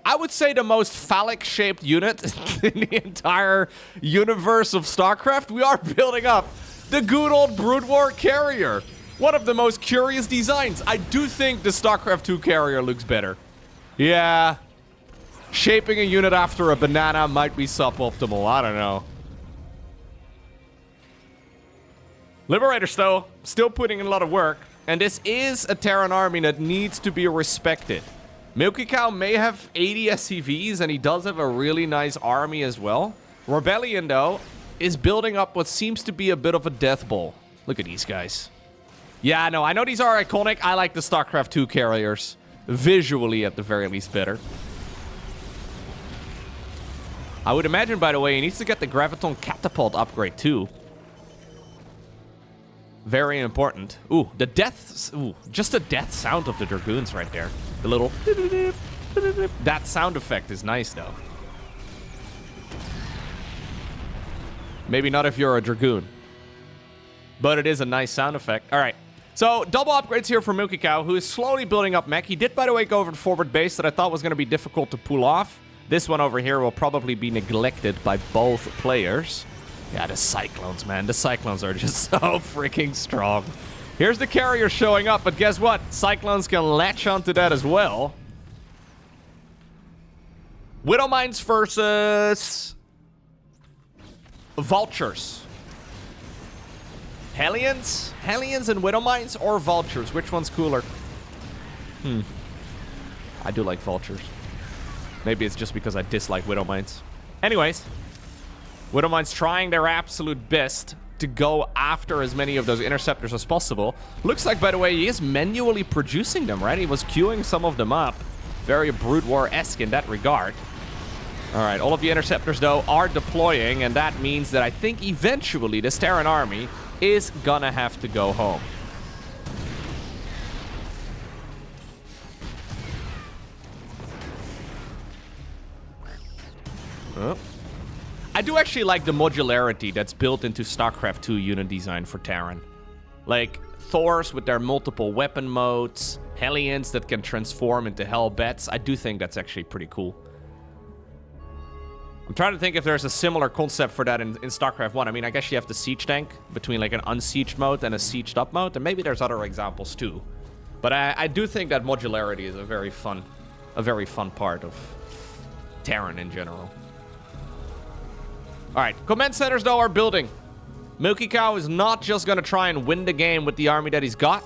I would say, the most phallic-shaped unit in the entire universe of StarCraft. We are building up the good old Brood War carrier. One of the most curious designs. I do think the StarCraft 2 carrier looks better. Yeah. Shaping a unit after a banana might be suboptimal. I don't know. Liberators, though, still putting in a lot of work. And this is a Terran army that needs to be respected. Milky Cow may have 80 SCVs, and he does have a really nice army as well. Rebellion, though, is building up what seems to be a bit of a death bowl. Look at these guys. Yeah, no, I know these are iconic. I like the StarCraft 2 carriers. Visually, at the very least, better. I would imagine, by the way, he needs to get the Graviton Catapult upgrade, too. Very important. Ooh, the death... Ooh, just the death sound of the Dragoons right there. The little... That sound effect is nice, though. Maybe not if you're a Dragoon. But it is a nice sound effect. All right. So, double upgrades here for Milky Cow, who is slowly building up mech. He did, by the way, go over the forward base that I thought was going to be difficult to pull off. This one over here will probably be neglected by both players. Yeah, the Cyclones, man. The Cyclones are just so freaking strong. Here's the carrier showing up, but guess what? Cyclones can latch onto that as well. Widowmines versus... Vultures. Hellions? Hellions and Widowmines or Vultures? Which one's cooler? I do like Vultures. Maybe it's just because I dislike Widowmines. Anyways. Widowmines trying their absolute best to go after as many of those interceptors as possible. Looks like, by the way, he is manually producing them, right? He was queuing some of them up. Very Brood War-esque in that regard. Alright, all of the interceptors, though, are deploying, and that means that I think eventually this Terran army is gonna have to go home. Oh. I do actually like the modularity that's built into StarCraft 2 unit design for Terran. Like, Thors with their multiple weapon modes, Hellions that can transform into Hellbats. I do think that's actually pretty cool. I'm trying to think if there's a similar concept for that in StarCraft 1. I mean, I guess you have the siege tank between like an unsieged mode and a sieged up mode, and maybe there's other examples too. But I do think that modularity is a very fun part of Terran in general. All right, command centers though are building. Milky Cow is not just gonna try and win the game with the army that he's got.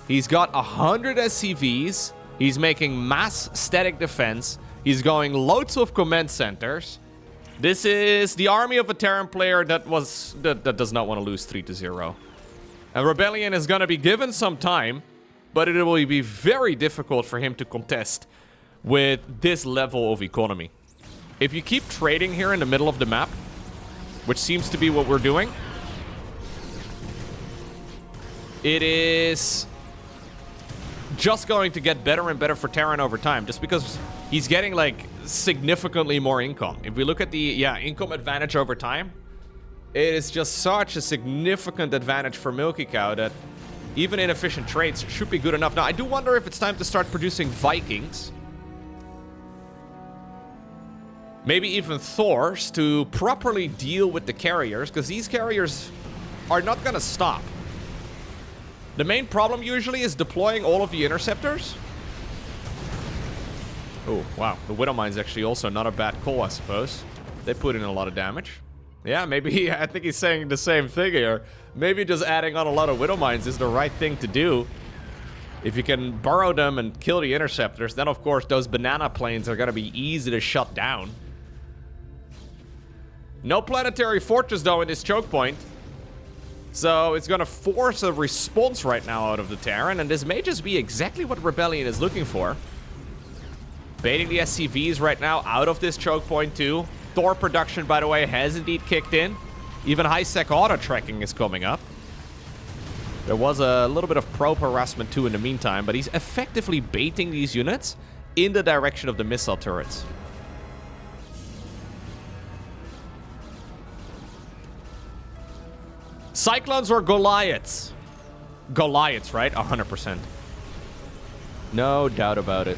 He's got 100 SCVs. He's making mass static defense. He's going loads of command centers. This is the army of a Terran player that does not want to lose 3-0. And Rebellion is going to be given some time, but it will be very difficult for him to contest with this level of economy. If you keep trading here in the middle of the map, which seems to be what we're doing, it is just going to get better and better for Terran over time, just because he's getting, like, significantly more income. If we look at the, income advantage over time, it is just such a significant advantage for Milky Cow that even inefficient trades should be good enough. Now, I do wonder if it's time to start producing Vikings. Maybe even Thors to properly deal with the carriers, because these carriers are not going to stop. The main problem usually is deploying all of the interceptors. Oh, wow. The Widowmine's actually also not a bad call, I suppose. They put in a lot of damage. Yeah, maybe, I think he's saying the same thing here. Maybe just adding on a lot of Widowmines is the right thing to do. If you can burrow them and kill the interceptors, then of course those banana planes are going to be easy to shut down. No planetary fortress, though, in this choke point. So it's going to force a response right now out of the Terran, and this may just be exactly what Rebellion is looking for. Baiting the SCVs right now out of this choke point too. Thor production, by the way, has indeed kicked in. Even high-sec auto tracking is coming up. There was a little bit of probe harassment too in the meantime, but he's effectively baiting these units in the direction of the missile turrets. Cyclones or Goliaths? Goliaths, right? 100%. No doubt about it.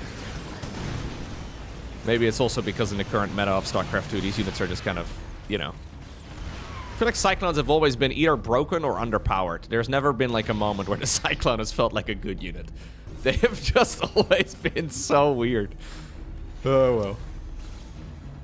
Maybe it's also because in the current meta of StarCraft 2, these units are just kind of, you know. I feel like Cyclones have always been either broken or underpowered. There's never been like a moment where the Cyclone has felt like a good unit. They have just always been so weird. Oh, well.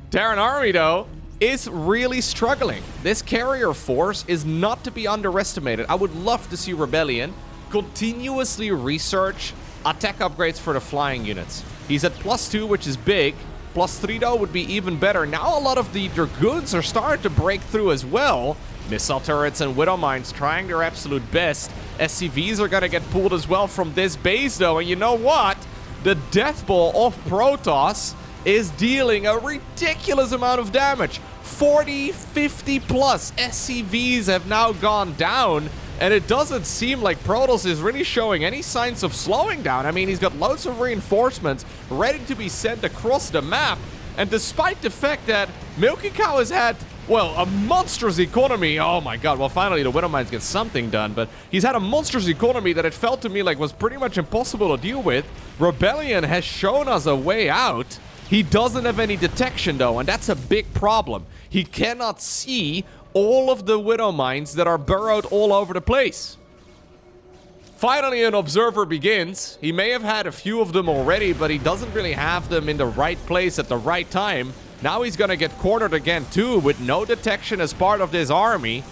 Terran Army, though, is really struggling. This carrier force is not to be underestimated. I would love to see Rebellion continuously research attack upgrades for the flying units. He's at +2, which is big, +3 though would be even better. Now a lot of the Dragoons are starting to break through as well. Missile turrets and Widow Mines trying their absolute best. SCVs are gonna get pulled as well from this base though, and you know what? The Death Ball of Protoss is dealing a ridiculous amount of damage. 40, 50 plus SCVs have now gone down, and it doesn't seem like Protoss is really showing any signs of slowing down. I mean, he's got loads of reinforcements ready to be sent across the map, and despite the fact that Milky Cow has had, well, a monstrous economy. Oh my god, well finally the Widow Mines get something done, but he's had a monstrous economy that it felt to me like was pretty much impossible to deal with. Rebellion has shown us a way out. He doesn't have any detection though, and that's a big problem. He cannot see all of the Widow Mines that are burrowed all over the place. Finally, an observer begins. He may have had a few of them already, but he doesn't really have them in the right place at the right time. Now he's gonna get cornered again too, with no detection as part of this army.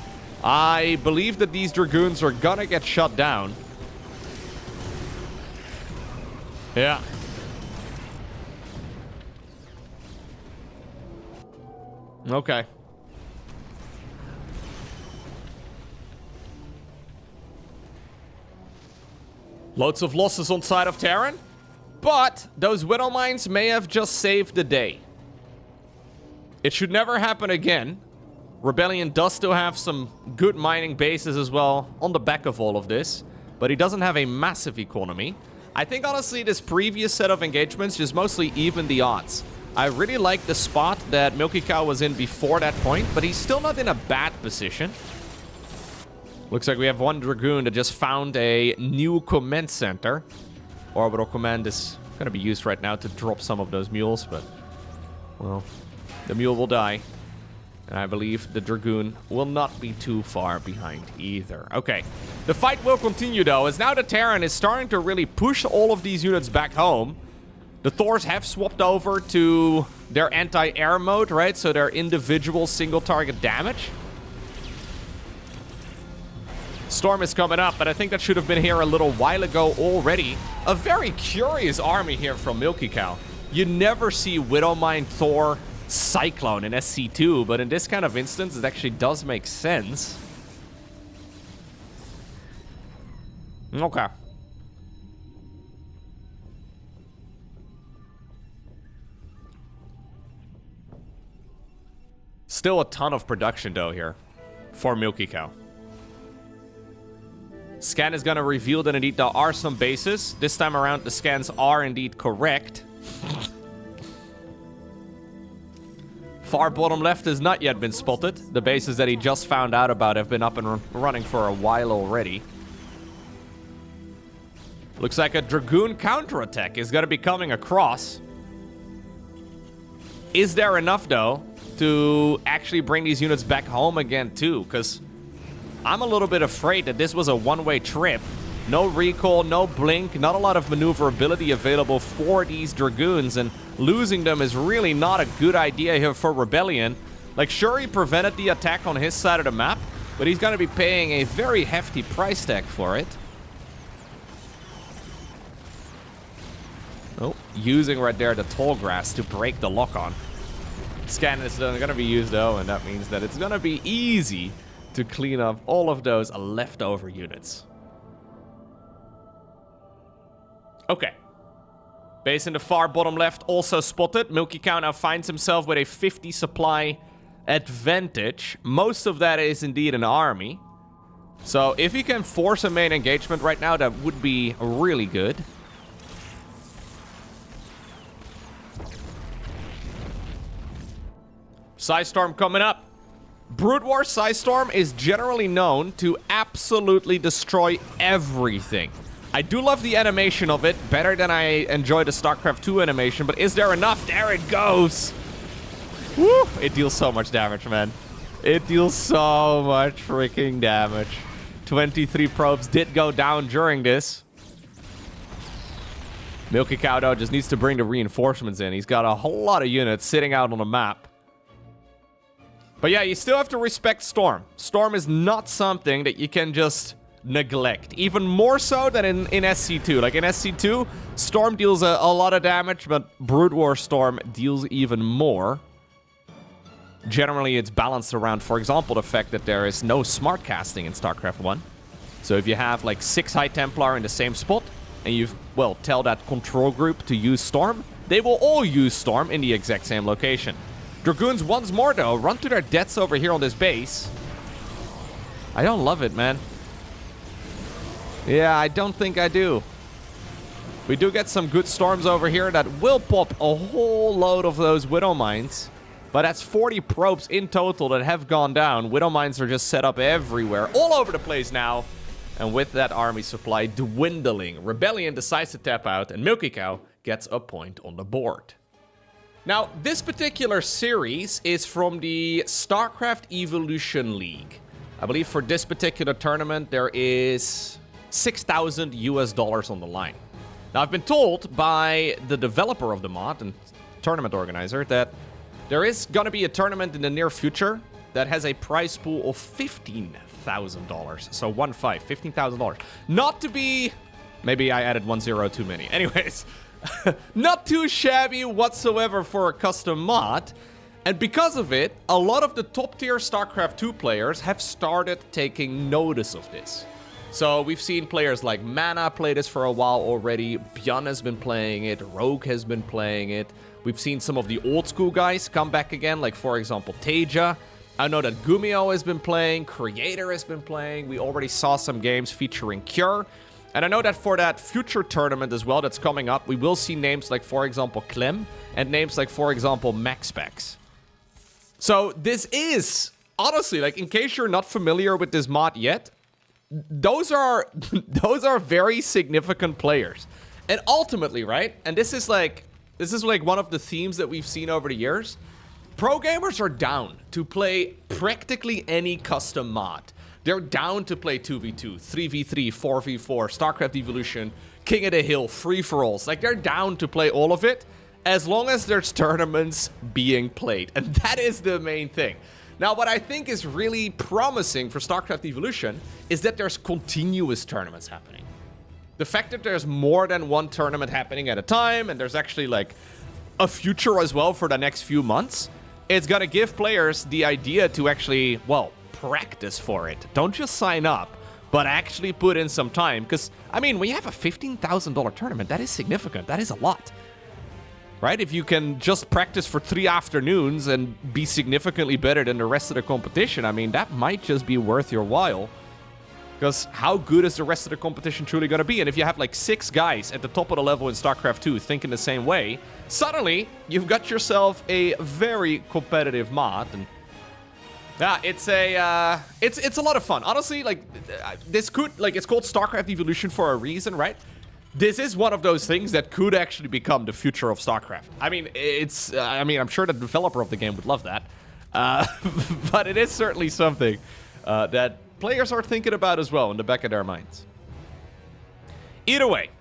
I believe that these Dragoons are gonna get shut down. Yeah. Okay. Loads of losses on side of Terran, but those Widow Mines may have just saved the day. It should never happen again. Rebellion does still have some good mining bases as well on the back of all of this, but he doesn't have a massive economy. I think honestly this previous set of engagements just mostly evened the odds. I really like the spot that Milky Cow was in before that point, but he's still not in a bad position. Looks like we have one Dragoon that just found a new command center. Orbital command is going to be used right now to drop some of those mules, but, well, the mule will die. And I believe the Dragoon will not be too far behind either. Okay, the fight will continue though, as now the Terran is starting to really push all of these units back home. The Thors have swapped over to their anti-air mode, right? So their individual single target damage. Storm is coming up, but I think that should have been here a little while ago already. A very curious army here from Milky Cow. You never see Widow Mine, Thor, Cyclone in SC2, but in this kind of instance, it actually does make sense. Okay. Still a ton of production though here for Milky Cow. Scan is going to reveal that indeed there are some bases. This time around, the scans are indeed correct. Far bottom left has not yet been spotted. The bases that he just found out about have been up and running for a while already. Looks like a Dragoon counterattack is going to be coming across. Is there enough, though, to actually bring these units back home again, too? Because I'm a little bit afraid that this was a one-way trip. No recall, no blink, not a lot of maneuverability available for these Dragoons, and losing them is really not a good idea here for Rebellion. Like, sure, he prevented the attack on his side of the map, but he's going to be paying a very hefty price tag for it. Oh, using right there the tall grass to break the lock-on. Scan is going to be used, though, and that means that it's going to be easy to clean up all of those leftover units. Okay. Base in the far bottom left also spotted. Milky Cow now finds himself with a 50 supply advantage. Most of that is indeed an army. So if he can force a main engagement right now, that would be really good. Psystorm coming up. Brood War Psystorm is generally known to absolutely destroy everything. I do love the animation of it, better than I enjoy the StarCraft 2 animation, but is there enough? There it goes! Woo! It deals so much damage, man. It deals so much freaking damage. 23 probes did go down during this. Milky Cow, though, just needs to bring the reinforcements in. He's got a whole lot of units sitting out on the map. But yeah, you still have to respect Storm. Storm is not something that you can just neglect. Even more so than in SC2. Like in SC2, Storm deals a lot of damage, but Brood War Storm deals even more. Generally, it's balanced around, for example, the fact that there is no smart casting in StarCraft 1. So if you have like 6 High Templar in the same spot, and you, well, tell that control group to use Storm, they will all use Storm in the exact same location. Dragoons once more, though, run to their deaths over here on this base. I don't love it, man. Yeah, I don't think I do. We do get some good Storms over here that will pop a whole load of those Widow Mines. But that's 40 probes in total that have gone down. Widow Mines are just set up everywhere, all over the place now. And with that army supply dwindling, Rebellion decides to tap out, and Milky Cow gets a point on the board. Now, this particular series is from the StarCraft Evolution League. I believe for this particular tournament, there is $6,000 US on the line. Now, I've been told by the developer of the mod and tournament organizer that there is going to be a tournament in the near future that has a prize pool of $15,000. So 15, $15,000. Not to be... Maybe I added 1 0 too many. Anyways, not too shabby whatsoever for a custom mod. And because of it, a lot of the top tier StarCraft 2 players have started taking notice of this. So we've seen players like Mana play this for a while already. Bjorn has been playing it. Rogue has been playing it. We've seen some of the old school guys come back again, like, for example, Teja. I know that Gumio has been playing. Creator has been playing. We already saw some games featuring Cure. And I know that for that future tournament as well that's coming up, we will see names like, for example, Clem, and names like, for example, MaxPax. So this is, honestly, like, in case you're not familiar with this mod yet, those are very significant players. And ultimately, right, and this is like one of the themes that we've seen over the years. Pro gamers are down to play practically any custom mod. They're down to play 2v2, 3v3, 4v4, StarCraft Evolution, King of the Hill, free-for-alls. Like, they're down to play all of it as long as there's tournaments being played. And that is the main thing. Now, what I think is really promising for StarCraft Evolution is that there's continuous tournaments happening. The fact that there's more than one tournament happening at a time, and there's actually like a future as well for the next few months, it's gonna give players the idea to actually, well, practice for it. Don't just sign up, but actually put in some time. Because, I mean, when you have a $15,000 tournament, that is significant. That is a lot. Right? If you can just practice for 3 afternoons and be significantly better than the rest of the competition, I mean, that might just be worth your while. Because how good is the rest of the competition truly going to be? And if you have like 6 guys at the top of the level in StarCraft 2 thinking the same way, suddenly you've got yourself a very competitive mod. And yeah, it's a lot of fun. Honestly, like, this could, like, it's called StarCraft Evolution for a reason, right? This is one of those things that could actually become the future of StarCraft. I mean, I'm sure the developer of the game would love that. But it is certainly something that players are thinking about as well in the back of their minds. Either way,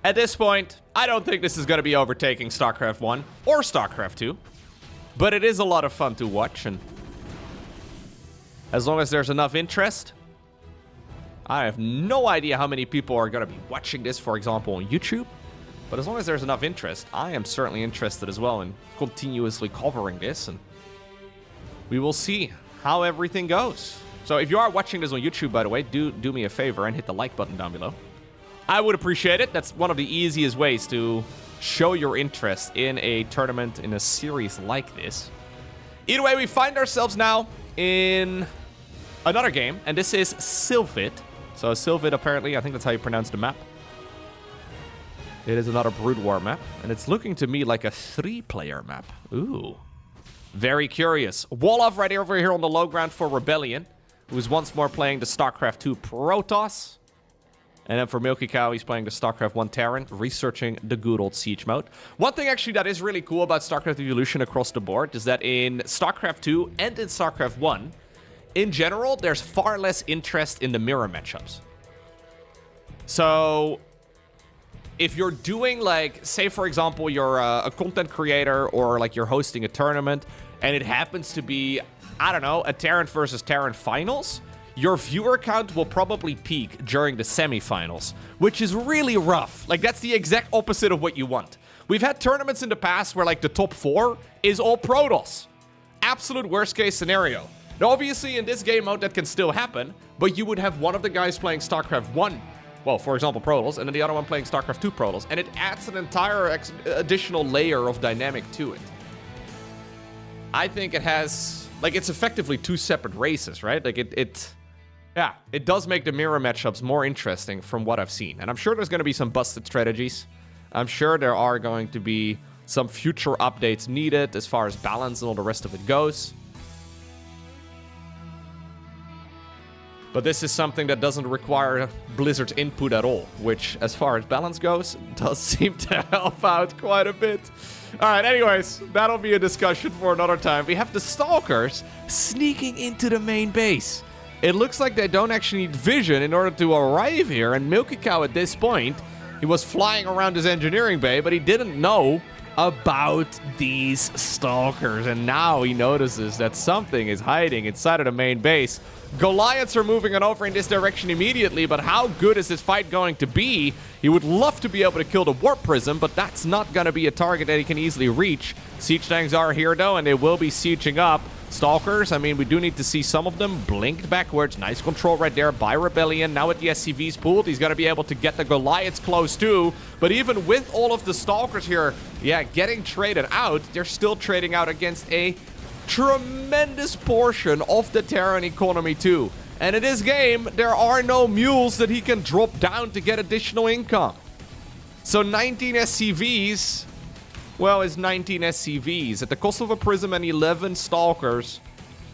at this point, I don't think this is going to be overtaking StarCraft 1 or StarCraft 2. But it is a lot of fun to watch, and as long as there's enough interest, I have no idea how many people are going to be watching this, for example, on YouTube. But as long as there's enough interest, I am certainly interested as well in continuously covering this, and we will see how everything goes. So if you are watching this on YouTube, by the way, do me a favor and hit the like button down below. I would appreciate it. That's one of the easiest ways to show your interest in a tournament, in a series like this. Either way, we find ourselves now in another game, and this is Sylphid. So Sylphid, apparently, I think that's how you pronounce the map. It is another Brood War map, and it's looking to me like a 3-player map. Ooh. Very curious. Wolof right over here on the low ground for Rebellion, who's once more playing the StarCraft 2 Protoss. And then for Milky Cow, he's playing the StarCraft 1 Terran, researching the good old siege mode. One thing actually that is really cool about StarCraft Evolution across the board is that in StarCraft 2 and in StarCraft 1, in general, there's far less interest in the mirror matchups. So if you're doing, like, say for example, you're a content creator or like you're hosting a tournament and it happens to be, I don't know, a Terran versus Terran finals, your viewer count will probably peak during the semifinals, which is really rough. Like, that's the exact opposite of what you want. We've had tournaments in the past where, like, the top 4 is all Protoss. Absolute worst case scenario. Now, obviously, in this game mode, that can still happen, but you would have one of the guys playing StarCraft 1, well, for example, Protoss, and then the other one playing StarCraft 2 Protoss, and it adds an entire additional layer of dynamic to it. I think it has, like, it's effectively 2 separate races, right? Like, yeah, it does make the mirror matchups more interesting from what I've seen. And I'm sure there's going to be some busted strategies. I'm sure there are going to be some future updates needed as far as balance and all the rest of it goes. But this is something that doesn't require Blizzard's input at all, which, as far as balance goes, does seem to help out quite a bit. Alright, anyways, that'll be a discussion for another time. We have the Stalkers sneaking into the main base. It looks like they don't actually need vision in order to arrive here, and Milky Cow at this point, he was flying around his engineering bay, but he didn't know about these Stalkers, and now he notices that something is hiding inside of the main base. Goliaths are moving on over in this direction immediately, but how good is this fight going to be? He would love to be able to kill the Warp Prism, but that's not going to be a target that he can easily reach. Siege tanks are here, though, and they will be sieging up. Stalkers, I mean, we do need to see some of them blinked backwards. Nice control right there by Rebellion. Now with the SCVs pulled, he's going to be able to get the Goliaths close too. But even with all of the Stalkers here, yeah, getting traded out, they're still trading out against a tremendous portion of the Terran economy too. And in this game, there are no mules that he can drop down to get additional income. So 19 SCVs... well, it's 19 SCVs. At the cost of a Prism and 11 Stalkers,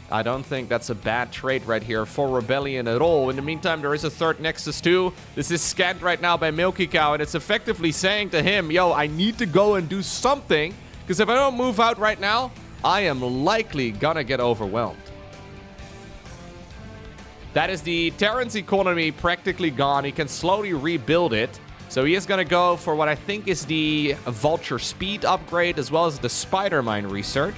I don't think that's a bad trade right here for Rebellion at all. In the meantime, there is a third Nexus too. This is scanned right now by Milky Cow, and it's effectively saying to him, yo, I need to go and do something, because if I don't move out right now, I am likely gonna get overwhelmed. That is the Terran's economy practically gone. He can slowly rebuild it. So he is going to go for what I think is the Vulture Speed upgrade, as well as the Spider Mine research.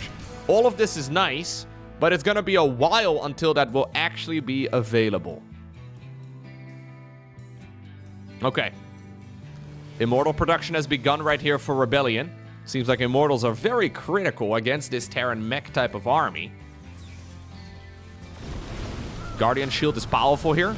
All of this is nice, but it's going to be a while until that will actually be available. Okay. Immortal production has begun right here for Rebellion. Seems like Immortals are very critical against this Terran mech type of army. Guardian Shield is powerful here.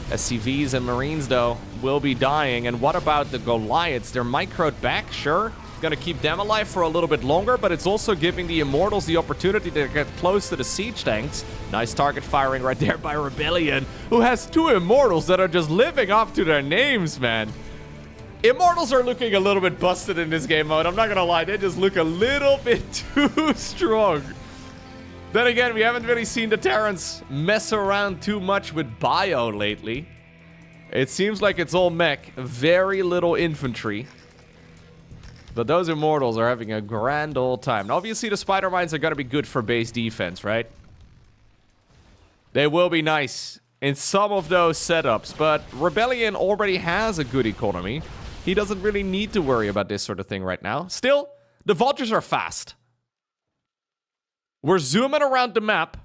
SCVs and Marines, though, will be dying. And what about the Goliaths? They're microed back, sure. It's going to keep them alive for a little bit longer, but it's also giving the Immortals the opportunity to get close to the siege tanks. Nice target firing right there by Rebellion, who has 2 Immortals that are just living up to their names, man. Immortals are looking a little bit busted in this game mode. I'm not going to lie, they just look a little bit too strong. Then again, we haven't really seen the Terrans mess around too much with bio lately. It seems like it's all mech, very little infantry. But those Immortals are having a grand old time. Now, obviously, the Spider Mines are going to be good for base defense, right? They will be nice in some of those setups, but Rebellion already has a good economy. He doesn't really need to worry about this sort of thing right now. Still, the Vultures are fast. We're zooming around the map.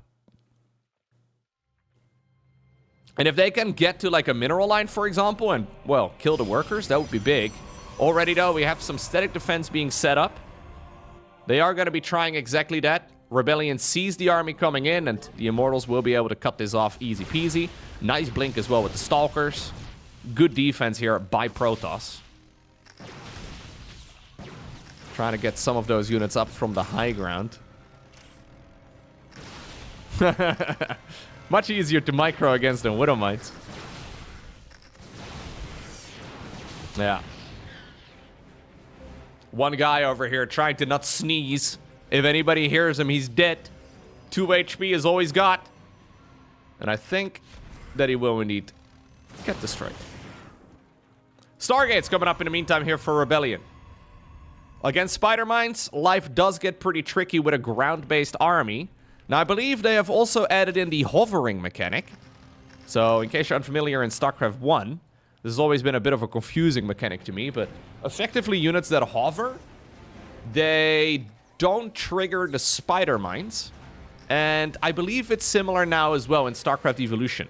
And if they can get to like a mineral line, for example, and, well, kill the workers, that would be big. Already, though, we have some static defense being set up. They are going to be trying exactly that. Rebellion sees the army coming in, and the Immortals will be able to cut this off easy peasy. Nice blink as well with the Stalkers. Good defense here by Protoss. Trying to get some of those units up from the high ground. Much easier to micro against than Widow Mites. Yeah. One guy over here trying to not sneeze. If anybody hears him, he's dead. 2 HP is all he's got. And I think that he will indeed get destroyed. Stargate's coming up in the meantime here for Rebellion. Against Spider Mines, life does get pretty tricky with a ground-based army. Now, I believe they have also added in the hovering mechanic. So, in case you're unfamiliar in StarCraft 1, this has always been a bit of a confusing mechanic to me, but effectively units that hover, they don't trigger the Spider Mines, And I believe it's similar now as well in StarCraft Evolution.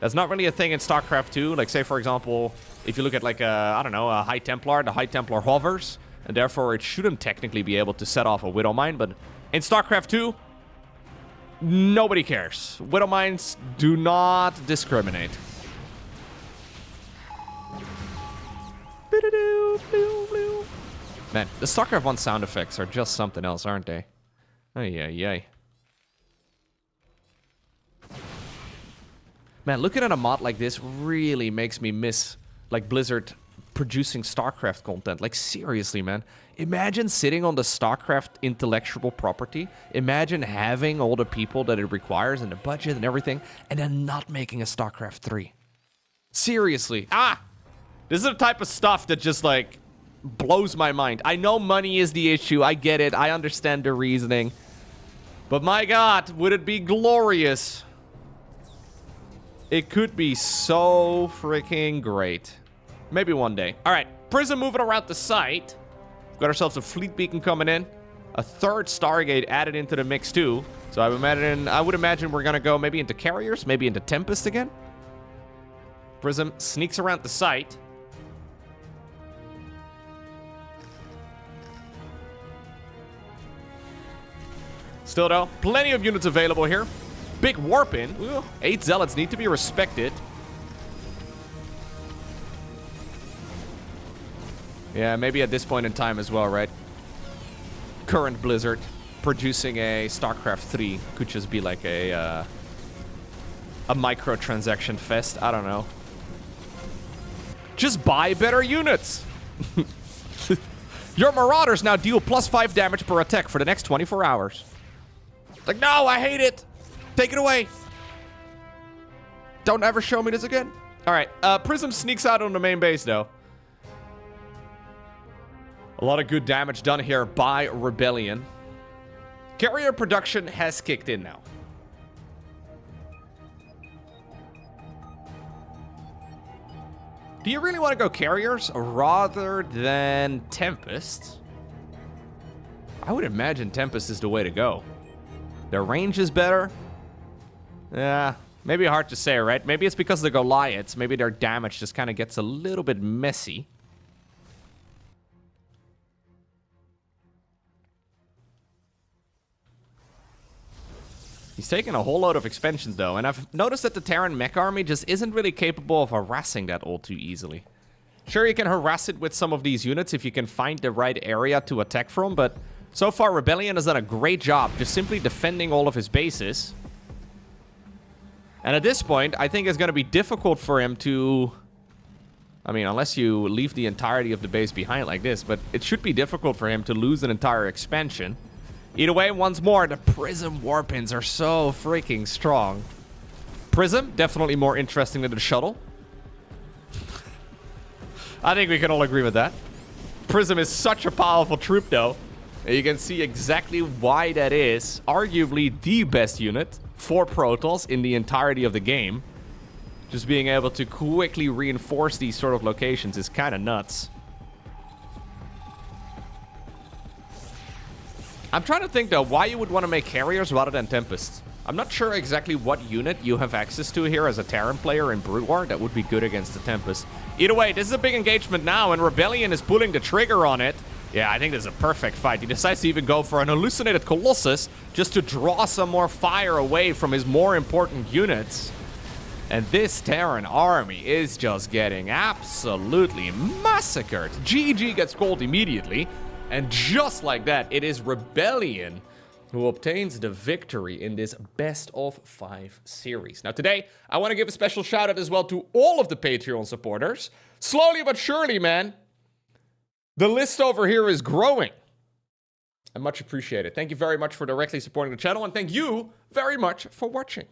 That's not really a thing in StarCraft 2. Like, say, for example, if you look at, like, I don't know, a High Templar, the High Templar hovers, and therefore it shouldn't technically be able to set off a Widow Mine, but in StarCraft 2, nobody cares. Widow Mines do not discriminate. Man, the StarCraft 1 sound effects are just something else, aren't they? Ay, ay, ay. Man, looking at a mod like this really makes me miss, like, Blizzard producing StarCraft content. Like, seriously, man. Imagine sitting on the StarCraft intellectual property. Imagine having all the people that it requires and the budget and everything, and then not making a StarCraft 3. Seriously. This is the type of stuff that just, like, blows my mind. I know money is the issue. I get it. I understand the reasoning. But my God, would it be glorious? It could be so freaking great. Maybe one day. All right, Prism moving around the site. We've got ourselves a fleet beacon coming in. A third Stargate added into the mix too. So I would imagine we're gonna go maybe into carriers, maybe into Tempest again. Prism sneaks around the site. Still though, plenty of units available here. Big warp in. Ooh, 8 zealots need to be respected. Yeah, maybe at this point in time as well, right? Current Blizzard producing a StarCraft 3 could just be like a microtransaction fest. I don't know. Just buy better units. Your Marauders now deal +5 damage per attack for the next 24 hours. Like, no, I hate it. Take it away. Don't ever show me this again. All right, Prism sneaks out on the main base, though. A lot of good damage done here by Rebellion. Carrier production has kicked in now. Do you really want to go carriers rather than Tempest? I would imagine Tempest is the way to go. Their range is better. Yeah, maybe hard to say, right? Maybe it's because of the Goliaths. Maybe their damage just kind of gets a little bit messy. He's taking a whole load of expansions, though, and I've noticed that the Terran mech army just isn't really capable of harassing that all too easily. Sure, you can harass it with some of these units if you can find the right area to attack from, but so far Rebellion has done a great job just simply defending all of his bases. And at this point, I think it's going to be difficult for him to... I mean, unless you leave the entirety of the base behind like this, but it should be difficult for him to lose an entire expansion. Either way, once more, the Prism warpins are so freaking strong. Prism, definitely more interesting than the shuttle. I think we can all agree with that. Prism is such a powerful troop, though. And you can see exactly why that is. Arguably the best unit for Protoss in the entirety of the game. Just being able to quickly reinforce these sort of locations is kind of nuts. I'm trying to think, though, why you would want to make carriers rather than Tempests. I'm not sure exactly what unit you have access to here as a Terran player in Brood War that would be good against the Tempest. Either way, this is a big engagement now, and Rebellion is pulling the trigger on it. Yeah, I think this is a perfect fight. He decides to even go for an hallucinated Colossus just to draw some more fire away from his more important units. And this Terran army is just getting absolutely massacred. GG gets called immediately. And just like that, it is Rebellion who obtains the victory in this best of 5 series. Now today, I want to give a special shout out as well to all of the Patreon supporters. Slowly but surely, man, the list over here is growing. I much appreciate it. Thank you very much for directly supporting the channel, and thank you very much for watching.